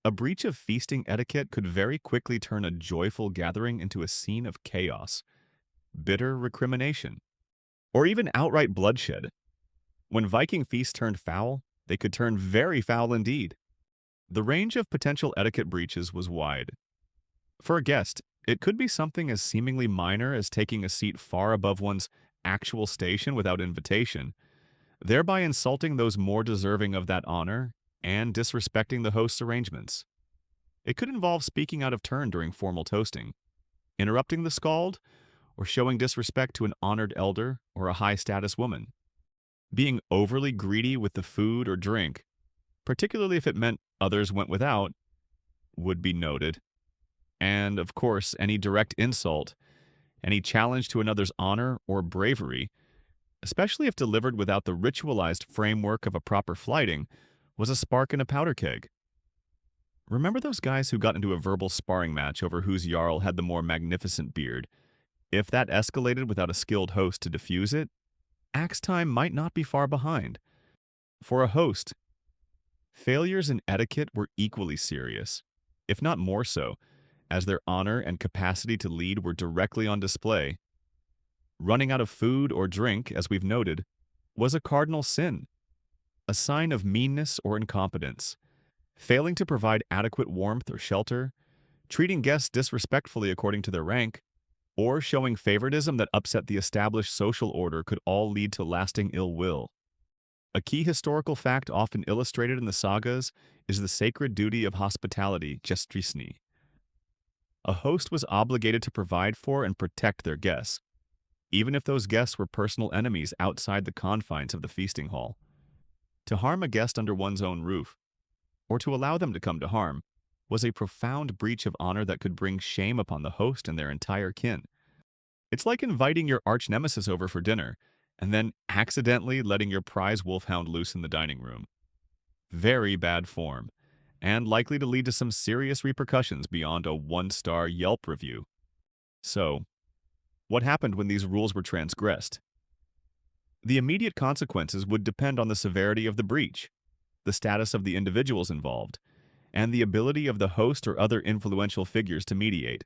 a breach of feasting etiquette could very quickly turn a joyful gathering into a scene of chaos, bitter recrimination, or even outright bloodshed. When Viking feasts turned foul, they could turn very foul indeed. The range of potential etiquette breaches was wide. For a guest, it could be something as seemingly minor as taking a seat far above one's actual station without invitation, thereby insulting those more deserving of that honor and disrespecting the host's arrangements. It could involve speaking out of turn during formal toasting, interrupting the skald, or showing disrespect to an honored elder or a high-status woman. Being overly greedy with the food or drink, particularly if it meant others went without, would be noted. And, of course, any direct insult, any challenge to another's honor or bravery, especially if delivered without the ritualized framework of a proper flighting, was a spark in a powder keg. Remember those guys who got into a verbal sparring match over whose jarl had the more magnificent beard? If that escalated without a skilled host to defuse it, axe time might not be far behind. For a host, failures in etiquette were equally serious, if not more so, as their honor and capacity to lead were directly on display. Running out of food or drink, as we've noted, was a cardinal sin, a sign of meanness or incompetence. Failing to provide adequate warmth or shelter, treating guests disrespectfully according to their rank, or showing favoritism that upset the established social order could all lead to lasting ill will. A key historical fact often illustrated in the sagas is the sacred duty of hospitality, gestrisni. A host was obligated to provide for and protect their guests, even if those guests were personal enemies outside the confines of the feasting hall. To harm a guest under one's own roof, or to allow them to come to harm, was a profound breach of honor that could bring shame upon the host and their entire kin. It's like inviting your arch nemesis over for dinner, and then accidentally letting your prize wolfhound loose in the dining room. Very bad form, and likely to lead to some serious repercussions beyond a one-star Yelp review. So, what happened when these rules were transgressed? The immediate consequences would depend on the severity of the breach, the status of the individuals involved, and the ability of the host or other influential figures to mediate.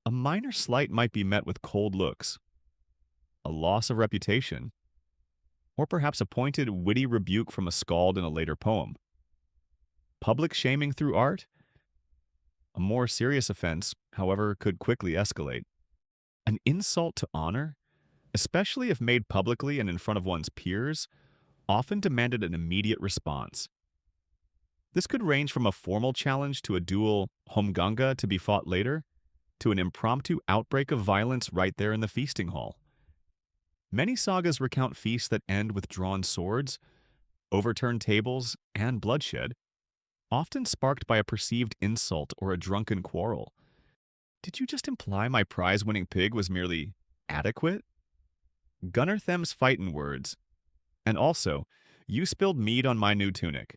A minor slight might be met with cold looks, a loss of reputation, or perhaps a pointed, witty rebuke from a skald in a later poem. Public shaming through art? A more serious offense, however, could quickly escalate. An insult to honor, especially if made publicly and in front of one's peers, often demanded an immediate response. This could range from a formal challenge to a dual homganga to be fought later, to an impromptu outbreak of violence right there in the feasting hall. Many sagas recount feasts that end with drawn swords, overturned tables, and bloodshed, often sparked by a perceived insult or a drunken quarrel. Did you just imply my prize-winning pig was merely adequate? Gunnar Them's fightin' words. And also, you spilled mead on my new tunic.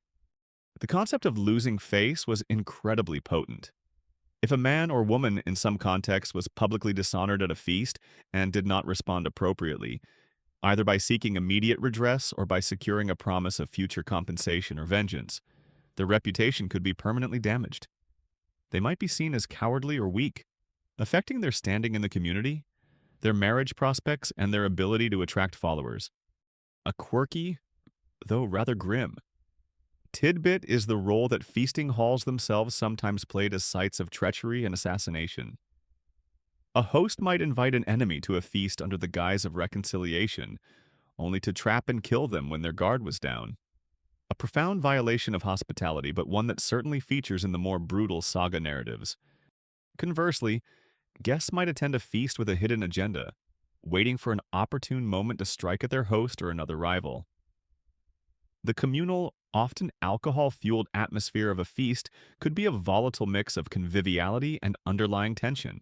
The concept of losing face was incredibly potent. If a man or woman in some context was publicly dishonored at a feast and did not respond appropriately, either by seeking immediate redress or by securing a promise of future compensation or vengeance. Their reputation could be permanently damaged. They might be seen as cowardly or weak, affecting their standing in the community, their marriage prospects, and their ability to attract followers. A quirky, though rather grim, tidbit is the role that feasting halls themselves sometimes played as sites of treachery and assassination. A host might invite an enemy to a feast under the guise of reconciliation, only to trap and kill them when their guard was down. A profound violation of hospitality, but one that certainly features in the more brutal saga narratives. Conversely, guests might attend a feast with a hidden agenda, waiting for an opportune moment to strike at their host or another rival. The communal, often alcohol-fueled atmosphere of a feast could be a volatile mix of conviviality and underlying tension.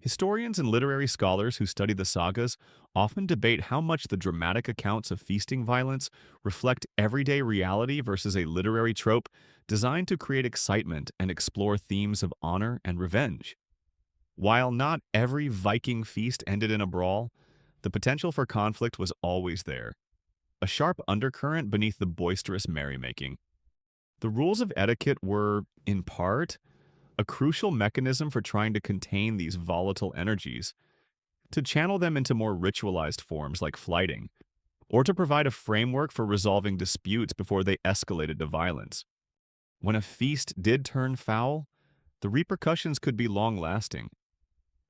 Historians and literary scholars who study the sagas often debate how much the dramatic accounts of feasting violence reflect everyday reality versus a literary trope designed to create excitement and explore themes of honor and revenge. While not every Viking feast ended in a brawl, the potential for conflict was always there, a sharp undercurrent beneath the boisterous merrymaking. The rules of etiquette were, in part, a crucial mechanism for trying to contain these volatile energies, to channel them into more ritualized forms like flighting, or to provide a framework for resolving disputes before they escalated to violence. When a feast did turn foul, the repercussions could be long-lasting.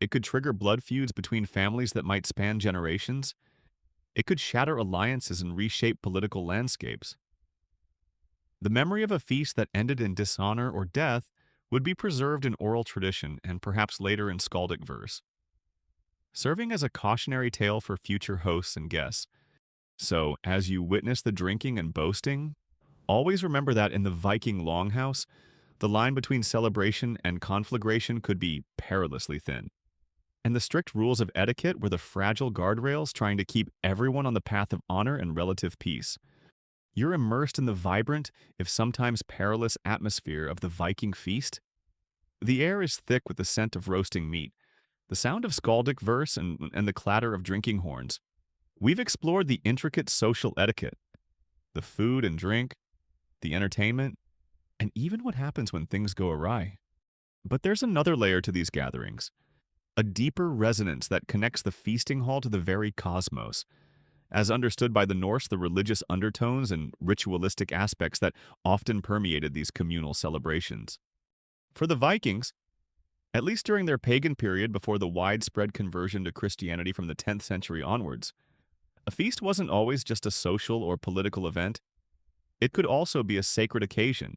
It could trigger blood feuds between families that might span generations. It could shatter alliances and reshape political landscapes. The memory of a feast that ended in dishonor or death would be preserved in oral tradition and perhaps later in skaldic verse, serving as a cautionary tale for future hosts and guests. So, as you witness the drinking and boasting, always remember that in the Viking longhouse, the line between celebration and conflagration could be perilously thin. And the strict rules of etiquette were the fragile guardrails trying to keep everyone on the path of honor and relative peace. You're immersed in the vibrant, if sometimes perilous, atmosphere of the Viking feast. The air is thick with the scent of roasting meat, the sound of skaldic verse, and the clatter of drinking horns. We've explored the intricate social etiquette, the food and drink, the entertainment, and even what happens when things go awry. But there's another layer to these gatherings, a deeper resonance that connects the feasting hall to the very cosmos. As understood by the Norse, the religious undertones and ritualistic aspects that often permeated these communal celebrations. For the Vikings, at least during their pagan period before the widespread conversion to Christianity from the 10th century onwards, a feast wasn't always just a social or political event. It could also be a sacred occasion,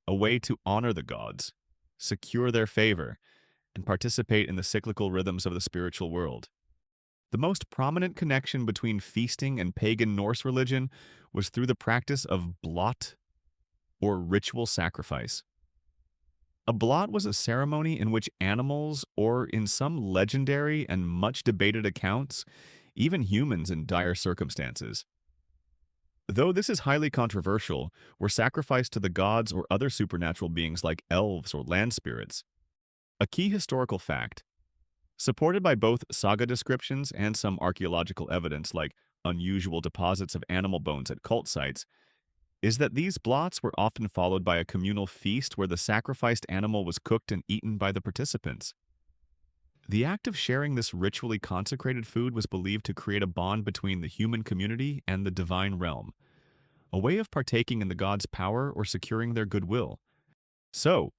a way to honor the gods, secure their favor, and participate in the cyclical rhythms of the spiritual world. The most prominent connection between feasting and pagan Norse religion was through the practice of blot, or ritual sacrifice. A blot was a ceremony in which animals, or in some legendary and much debated accounts, even humans in dire circumstances, though this is highly controversial, were sacrificed to the gods or other supernatural beings like elves or land spirits. A key historical fact, supported by both saga descriptions and some archaeological evidence like unusual deposits of animal bones at cult sites, is that these blots were often followed by a communal feast where the sacrificed animal was cooked and eaten by the participants. The act of sharing this ritually consecrated food was believed to create a bond between the human community and the divine realm, a way of partaking in the gods' power or securing their goodwill. So,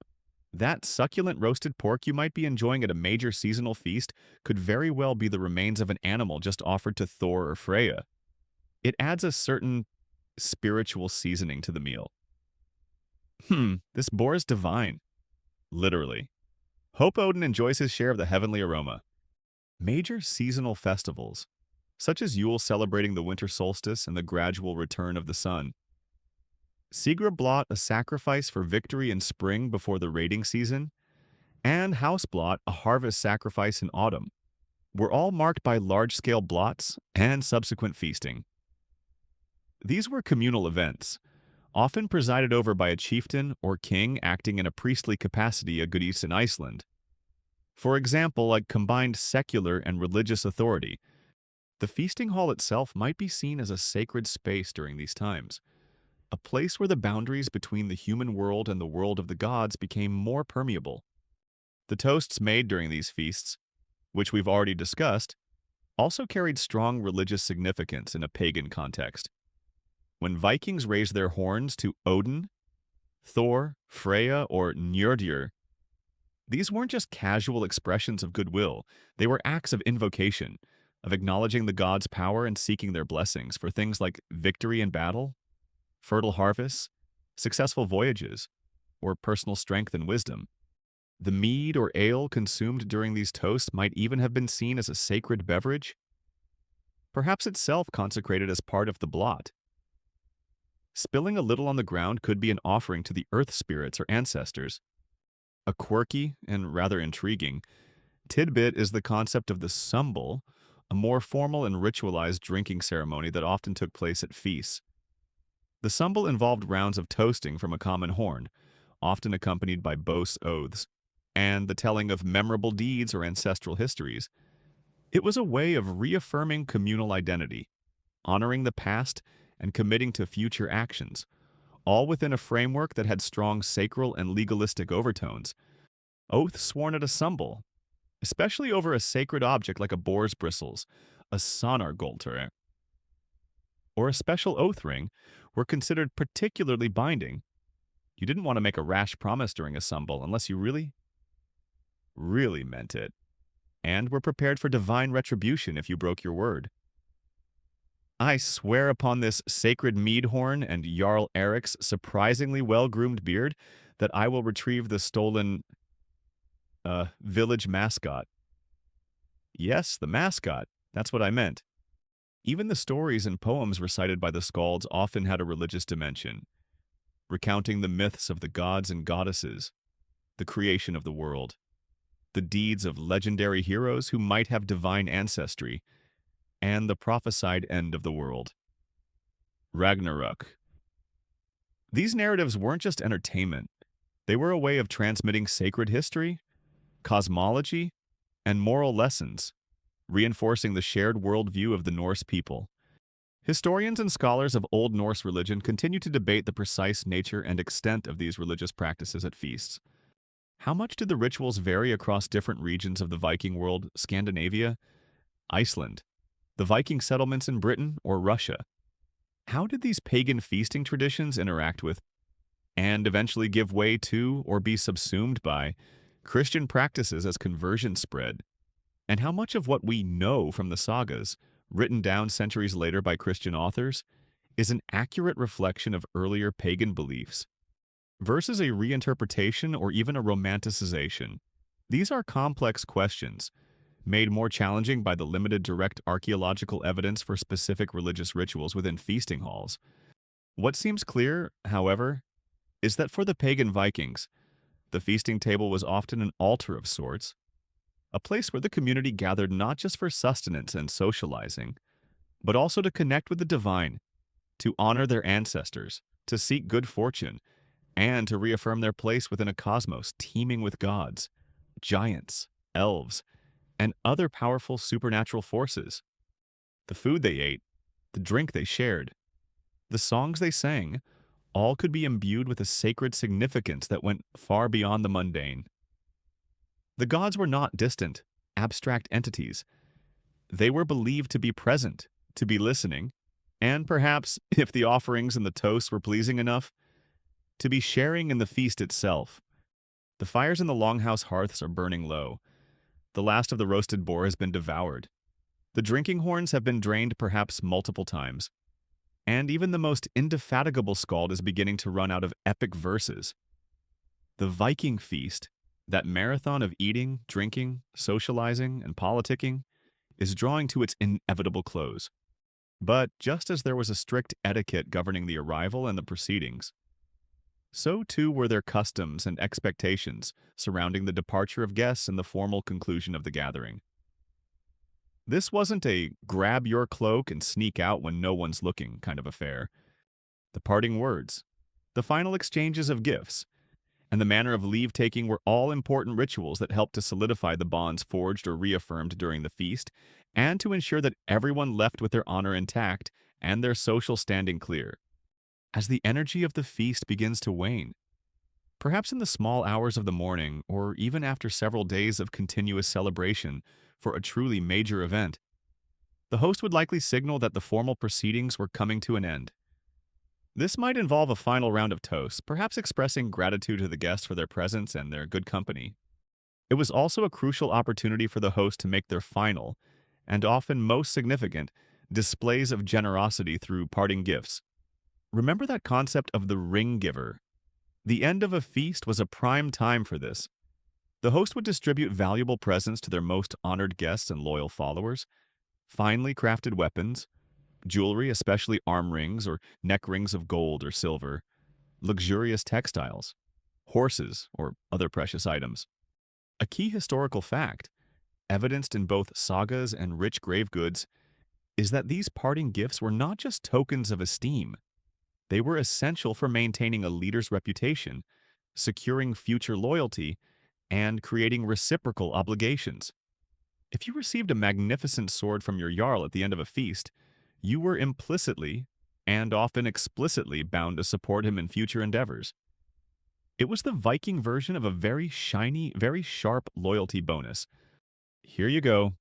that succulent roasted pork you might be enjoying at a major seasonal feast could very well be the remains of an animal just offered to Thor or Freya. It adds a certain spiritual seasoning to the meal. This boar is divine. Literally. Hope Odin enjoys his share of the heavenly aroma. Major seasonal festivals, such as Yule celebrating the winter solstice and the gradual return of the sun. Sigrblot, a sacrifice for victory in spring before the raiding season, and Houseblot, a harvest sacrifice in autumn, were all marked by large-scale blots and subsequent feasting. These were communal events, often presided over by a chieftain or king acting in a priestly capacity at Goodis in Iceland. For example, like combined secular and religious authority, The feasting hall itself might be seen as a sacred space during these times, a place where the boundaries between the human world and the world of the gods became more permeable. The toasts made during these feasts, which we've already discussed, also carried strong religious significance in a pagan context. When Vikings raised their horns to Odin, Thor, Freya, or Njörður, these weren't just casual expressions of goodwill, they were acts of invocation, of acknowledging the gods' power and seeking their blessings for things like victory in battle, fertile harvests, successful voyages, or personal strength and wisdom. The mead or ale consumed during these toasts might even have been seen as a sacred beverage, perhaps itself consecrated as part of the blot. Spilling a little on the ground could be an offering to the earth spirits or ancestors. A quirky and rather intriguing tidbit is the concept of the sumbel, a more formal and ritualized drinking ceremony that often took place at feasts. The sumbel involved rounds of toasting from a common horn, often accompanied by boast oaths, and the telling of memorable deeds or ancestral histories. It was a way of reaffirming communal identity, honoring the past, and committing to future actions, all within a framework that had strong sacral and legalistic overtones. Oaths sworn at a sumbel, especially over a sacred object like a boar's bristles, a sonargolter, or a special oath ring, were considered particularly binding. You didn't want to make a rash promise during a sumbel unless you really, really meant it, and were prepared for divine retribution if you broke your word. I swear upon this sacred mead horn and Jarl Eric's surprisingly well-groomed beard that I will retrieve the stolen, village mascot. Yes, the mascot. That's what I meant. Even the stories and poems recited by the skalds often had a religious dimension, recounting the myths of the gods and goddesses, the creation of the world, the deeds of legendary heroes who might have divine ancestry, and the prophesied end of the world. Ragnarok. These narratives weren't just entertainment. They were a way of transmitting sacred history, cosmology, and moral lessons, reinforcing the shared worldview of the Norse people. Historians and scholars of Old Norse religion continue to debate the precise nature and extent of these religious practices at feasts. How much did the rituals vary across different regions of the Viking world, Scandinavia, Iceland, the Viking settlements in Britain, or Russia? How did these pagan feasting traditions interact with, and eventually give way to or be subsumed by, Christian practices as conversion spread? And how much of what we know from the sagas, written down centuries later by Christian authors, is an accurate reflection of earlier pagan beliefs, versus a reinterpretation or even a romanticization? These are complex questions, made more challenging by the limited direct archaeological evidence for specific religious rituals within feasting halls. What seems clear, however, is that for the pagan Vikings, the feasting table was often an altar of sorts, a place where the community gathered not just for sustenance and socializing, but also to connect with the divine, to honor their ancestors, to seek good fortune, and to reaffirm their place within a cosmos teeming with gods, giants, elves, and other powerful supernatural forces. The food they ate, the drink they shared, the songs they sang, all could be imbued with a sacred significance that went far beyond the mundane. The gods were not distant, abstract entities. They were believed to be present, to be listening, and perhaps, if the offerings and the toasts were pleasing enough, to be sharing in the feast itself. The fires in the longhouse hearths are burning low. The last of the roasted boar has been devoured. The drinking horns have been drained perhaps multiple times. And even the most indefatigable skald is beginning to run out of epic verses. The Viking feast, that marathon of eating, drinking, socializing, and politicking, is drawing to its inevitable close. But just as there was a strict etiquette governing the arrival and the proceedings, so too were there customs and expectations surrounding the departure of guests and the formal conclusion of the gathering. This wasn't a grab your cloak and sneak out when no one's looking kind of affair. The parting words, the final exchanges of gifts, and the manner of leave-taking were all important rituals that helped to solidify the bonds forged or reaffirmed during the feast, and to ensure that everyone left with their honor intact and their social standing clear. As the energy of the feast begins to wane, perhaps in the small hours of the morning or even after several days of continuous celebration for a truly major event, the host would likely signal that the formal proceedings were coming to an end. This might involve a final round of toasts, perhaps expressing gratitude to the guests for their presence and their good company. It was also a crucial opportunity for the host to make their final, and often most significant, displays of generosity through parting gifts. Remember that concept of the ring giver. The end of a feast was a prime time for this. The host would distribute valuable presents to their most honored guests and loyal followers, finely crafted weapons, jewelry, especially arm rings or neck rings of gold or silver, luxurious textiles, horses, or other precious items. A key historical fact, evidenced in both sagas and rich grave goods, is that these parting gifts were not just tokens of esteem. They were essential for maintaining a leader's reputation, securing future loyalty, and creating reciprocal obligations. If you received a magnificent sword from your jarl at the end of a feast, you were implicitly, and often explicitly, bound to support him in future endeavors. It was the Viking version of a very shiny, very sharp loyalty bonus. Here you go,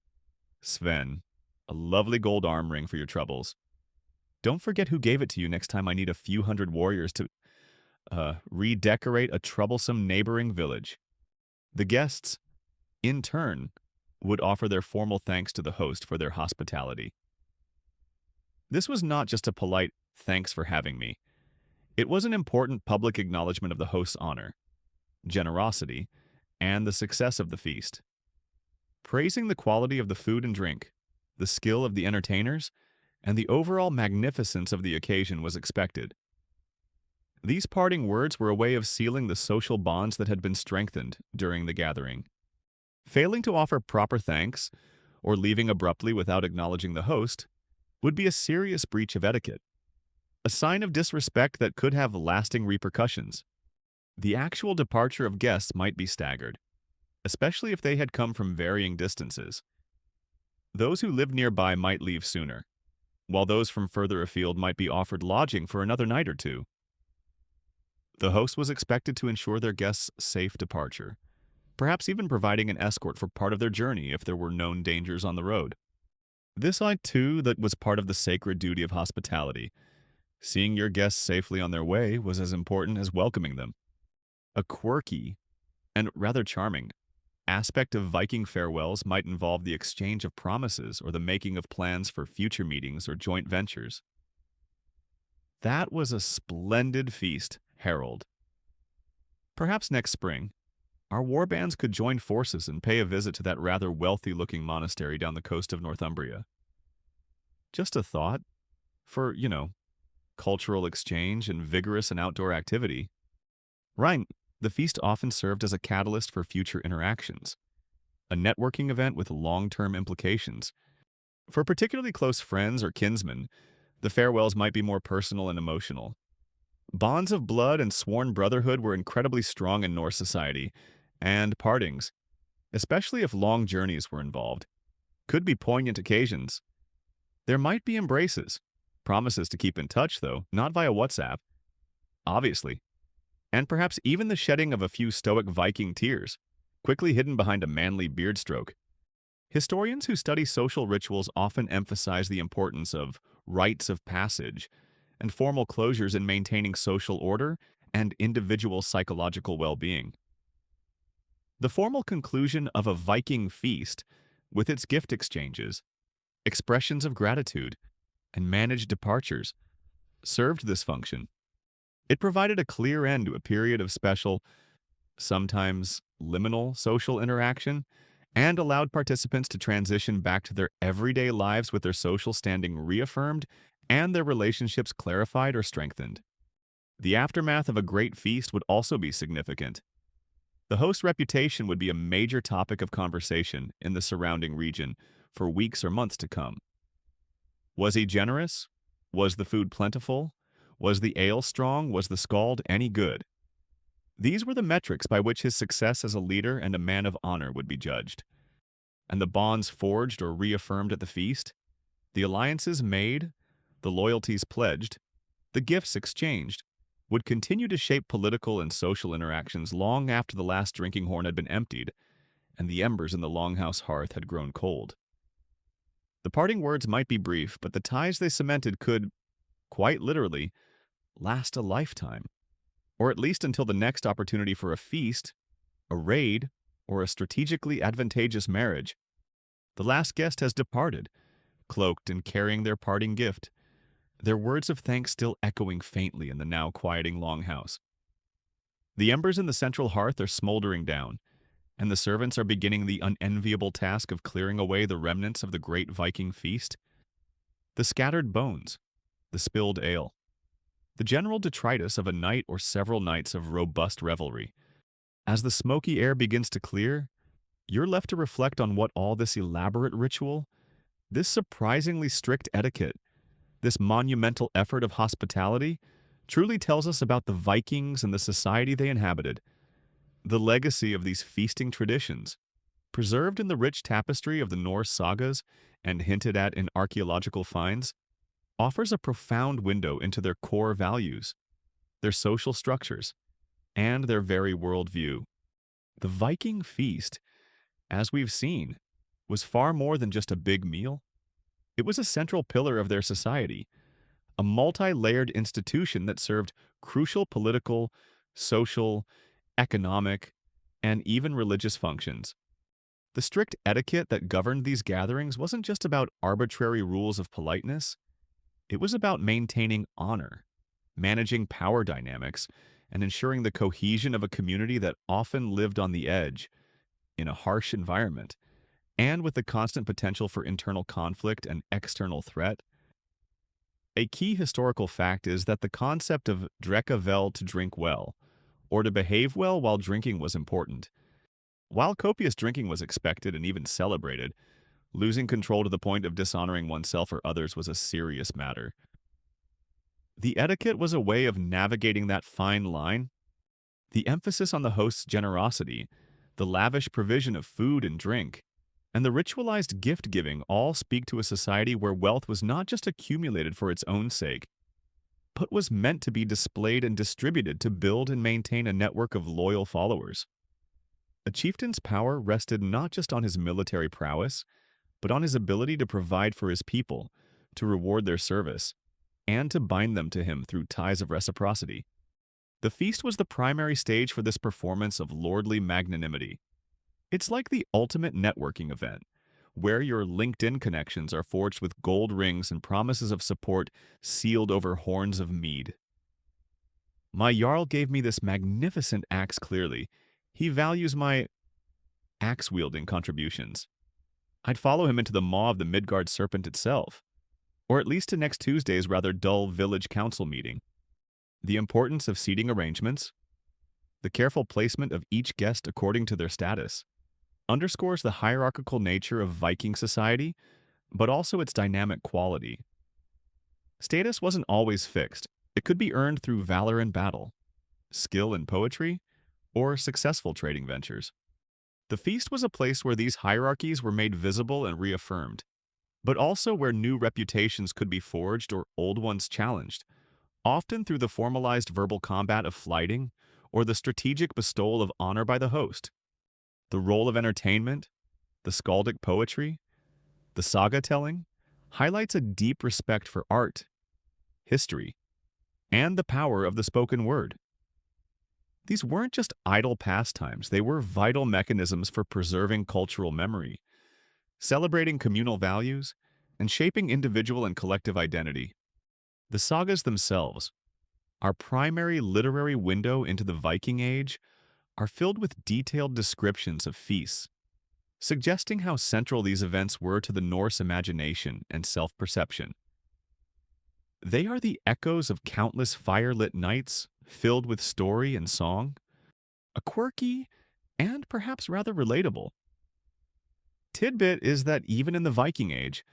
Sven. A lovely gold arm ring for your troubles. Don't forget who gave it to you next time I need a few hundred warriors to redecorate a troublesome neighboring village. The guests, in turn, would offer their formal thanks to the host for their hospitality. This was not just a polite thanks for having me. It was an important public acknowledgement of the host's honor, generosity, and the success of the feast. Praising the quality of the food and drink, the skill of the entertainers, and the overall magnificence of the occasion was expected. These parting words were a way of sealing the social bonds that had been strengthened during the gathering. Failing to offer proper thanks, or leaving abruptly without acknowledging the host, would be a serious breach of etiquette, a sign of disrespect that could have lasting repercussions. The actual departure of guests might be staggered, especially if they had come from varying distances. Those who lived nearby might leave sooner, while those from further afield might be offered lodging for another night or two. The host was expected to ensure their guests' safe departure, perhaps even providing an escort for part of their journey if there were known dangers on the road. This too, that was part of the sacred duty of hospitality. Seeing your guests safely on their way was as important as welcoming them. A quirky, and rather charming, aspect of Viking farewells might involve the exchange of promises or the making of plans for future meetings or joint ventures. That was a splendid feast, Harold. Perhaps next spring, our warbands could join forces and pay a visit to that rather wealthy-looking monastery down the coast of Northumbria. Just a thought for, cultural exchange and vigorous and outdoor activity. Right, the feast often served as a catalyst for future interactions, a networking event with long-term implications. For particularly close friends or kinsmen, the farewells might be more personal and emotional. Bonds of blood and sworn brotherhood were incredibly strong in Norse society, and partings, especially if long journeys were involved, could be poignant occasions. There might be embraces, promises to keep in touch, though, not via WhatsApp, obviously, and perhaps even the shedding of a few stoic Viking tears, quickly hidden behind a manly beard stroke. Historians who study social rituals often emphasize the importance of rites of passage and formal closures in maintaining social order and individual psychological well-being. The formal conclusion of a Viking feast, with its gift exchanges, expressions of gratitude, and managed departures, served this function. It provided a clear end to a period of special, sometimes liminal social interaction, and allowed participants to transition back to their everyday lives with their social standing reaffirmed and their relationships clarified or strengthened. The aftermath of a great feast would also be significant. The host's reputation would be a major topic of conversation in the surrounding region for weeks or months to come. Was he generous? Was the food plentiful? Was the ale strong? Was the scald any good? These were the metrics by which his success as a leader and a man of honor would be judged. And the bonds forged or reaffirmed at the feast, the alliances made, the loyalties pledged, the gifts exchanged, would continue to shape political and social interactions long after the last drinking horn had been emptied and the embers in the longhouse hearth had grown cold. The parting words might be brief, but the ties they cemented could, quite literally, last a lifetime, or at least until the next opportunity for a feast, a raid, or a strategically advantageous marriage. The last guest has departed, cloaked and carrying their parting gift, their words of thanks still echoing faintly in the now quieting longhouse. The embers in the central hearth are smoldering down, and the servants are beginning the unenviable task of clearing away the remnants of the great Viking feast. The scattered bones, the spilled ale, the general detritus of a night or several nights of robust revelry. As the smoky air begins to clear, you're left to reflect on what all this elaborate ritual, this surprisingly strict etiquette, this monumental effort of hospitality, truly tells us about the Vikings and the society they inhabited. The legacy of these feasting traditions, preserved in the rich tapestry of the Norse sagas and hinted at in archaeological finds, offers a profound window into their core values, their social structures, and their very worldview. The Viking feast, as we've seen, was far more than just a big meal. It was a central pillar of their society, a multi-layered institution that served crucial political, social, economic, and even religious functions. The strict etiquette that governed these gatherings wasn't just about arbitrary rules of politeness. It was about maintaining honor, managing power dynamics, and ensuring the cohesion of a community that often lived on the edge, in a harsh environment, and with the constant potential for internal conflict and external threat. A key historical fact is that the concept of drekka vel, to drink well, or to behave well while drinking, was important. While copious drinking was expected and even celebrated, losing control to the point of dishonoring oneself or others was a serious matter. The etiquette was a way of navigating that fine line. The emphasis on the host's generosity, the lavish provision of food and drink, and the ritualized gift-giving all speak to a society where wealth was not just accumulated for its own sake, but was meant to be displayed and distributed to build and maintain a network of loyal followers. A chieftain's power rested not just on his military prowess, but on his ability to provide for his people, to reward their service, and to bind them to him through ties of reciprocity. The feast was the primary stage for this performance of lordly magnanimity. It's like the ultimate networking event, where your LinkedIn connections are forged with gold rings and promises of support sealed over horns of mead. My Jarl gave me this magnificent axe clearly. He values my axe-wielding contributions. I'd follow him into the maw of the Midgard serpent itself, or at least to next Tuesday's rather dull village council meeting. The importance of seating arrangements, the careful placement of each guest according to their status, underscores the hierarchical nature of Viking society, but also its dynamic quality. Status wasn't always fixed. It could be earned through valor in battle, skill in poetry, or successful trading ventures. The feast was a place where these hierarchies were made visible and reaffirmed, but also where new reputations could be forged or old ones challenged, often through the formalized verbal combat of flighting or the strategic bestowal of honor by the host. The role of entertainment, the skaldic poetry, the saga-telling, highlights a deep respect for art, history, and the power of the spoken word. These weren't just idle pastimes, they were vital mechanisms for preserving cultural memory, celebrating communal values, and shaping individual and collective identity. The sagas themselves, our primary literary window into the Viking Age, are filled with detailed descriptions of feasts, suggesting how central these events were to the Norse imagination and self-perception. They are the echoes of countless fire-lit nights filled with story and song, a quirky and perhaps rather relatable tidbit is that even in the Viking Age,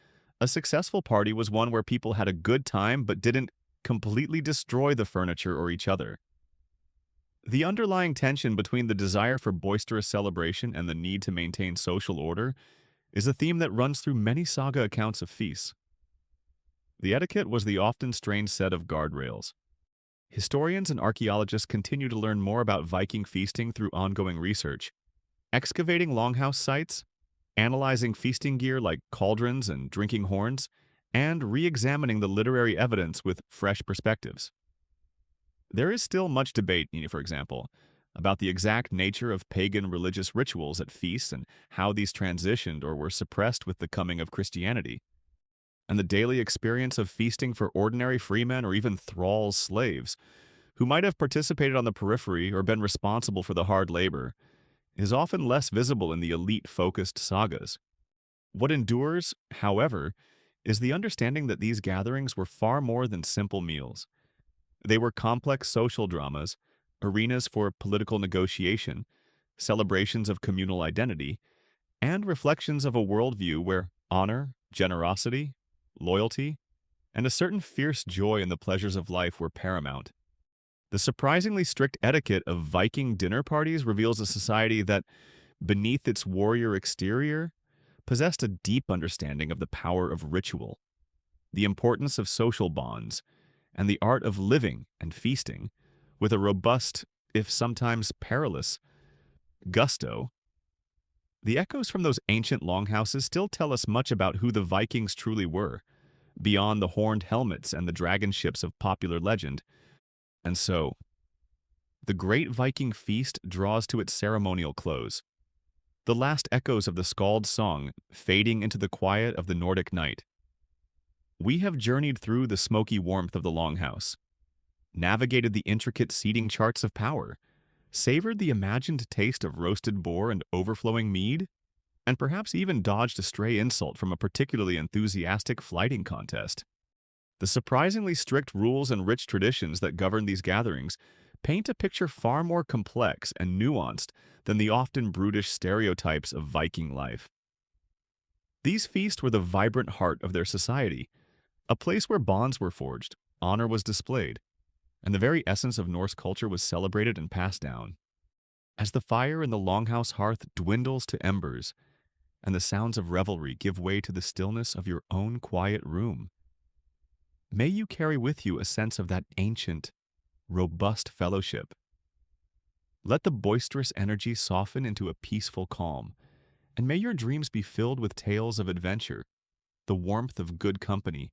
a successful party was one where people had a good time but didn't completely destroy the furniture or each other. The underlying tension between the desire for boisterous celebration and the need to maintain social order is a theme that runs through many saga accounts of feasts. The etiquette was the often strained set of guardrails. Historians and archaeologists continue to learn more about Viking feasting through ongoing research, excavating longhouse sites, analyzing feasting gear like cauldrons and drinking horns, and re-examining the literary evidence with fresh perspectives. There is still much debate, for example, about the exact nature of pagan religious rituals at feasts and how these transitioned or were suppressed with the coming of Christianity. And the daily experience of feasting for ordinary freemen or even thralls slaves, who might have participated on the periphery or been responsible for the hard labor, is often less visible in the elite-focused sagas. What endures, however, is the understanding that these gatherings were far more than simple meals. They were complex social dramas, arenas for political negotiation, celebrations of communal identity, and reflections of a worldview where honor, generosity, loyalty, and a certain fierce joy in the pleasures of life were paramount. The surprisingly strict etiquette of Viking dinner parties reveals a society that, beneath its warrior exterior, possessed a deep understanding of the power of ritual, the importance of social bonds, and the art of living and feasting with a robust, if sometimes perilous, gusto. The echoes from those ancient longhouses still tell us much about who the Vikings truly were, beyond the horned helmets and the dragon ships of popular legend. And so, the great Viking feast draws to its ceremonial close, the last echoes of the Skald's song fading into the quiet of the Nordic night. We have journeyed through the smoky warmth of the longhouse, navigated the intricate seating charts of power, savored the imagined taste of roasted boar and overflowing mead, and perhaps even dodged a stray insult from a particularly enthusiastic flighting contest. The surprisingly strict rules and rich traditions that govern these gatherings paint a picture far more complex and nuanced than the often brutish stereotypes of Viking life. These feasts were the vibrant heart of their society, a place where bonds were forged, honor was displayed, and the very essence of Norse culture was celebrated and passed down. As the fire in the longhouse hearth dwindles to embers, and the sounds of revelry give way to the stillness of your own quiet room, may you carry with you a sense of that ancient, robust fellowship. Let the boisterous energy soften into a peaceful calm, and may your dreams be filled with tales of adventure, the warmth of good company,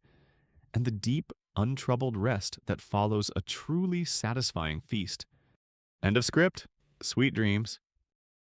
and the deep, untroubled rest that follows a truly satisfying feast. End of script. Sweet dreams.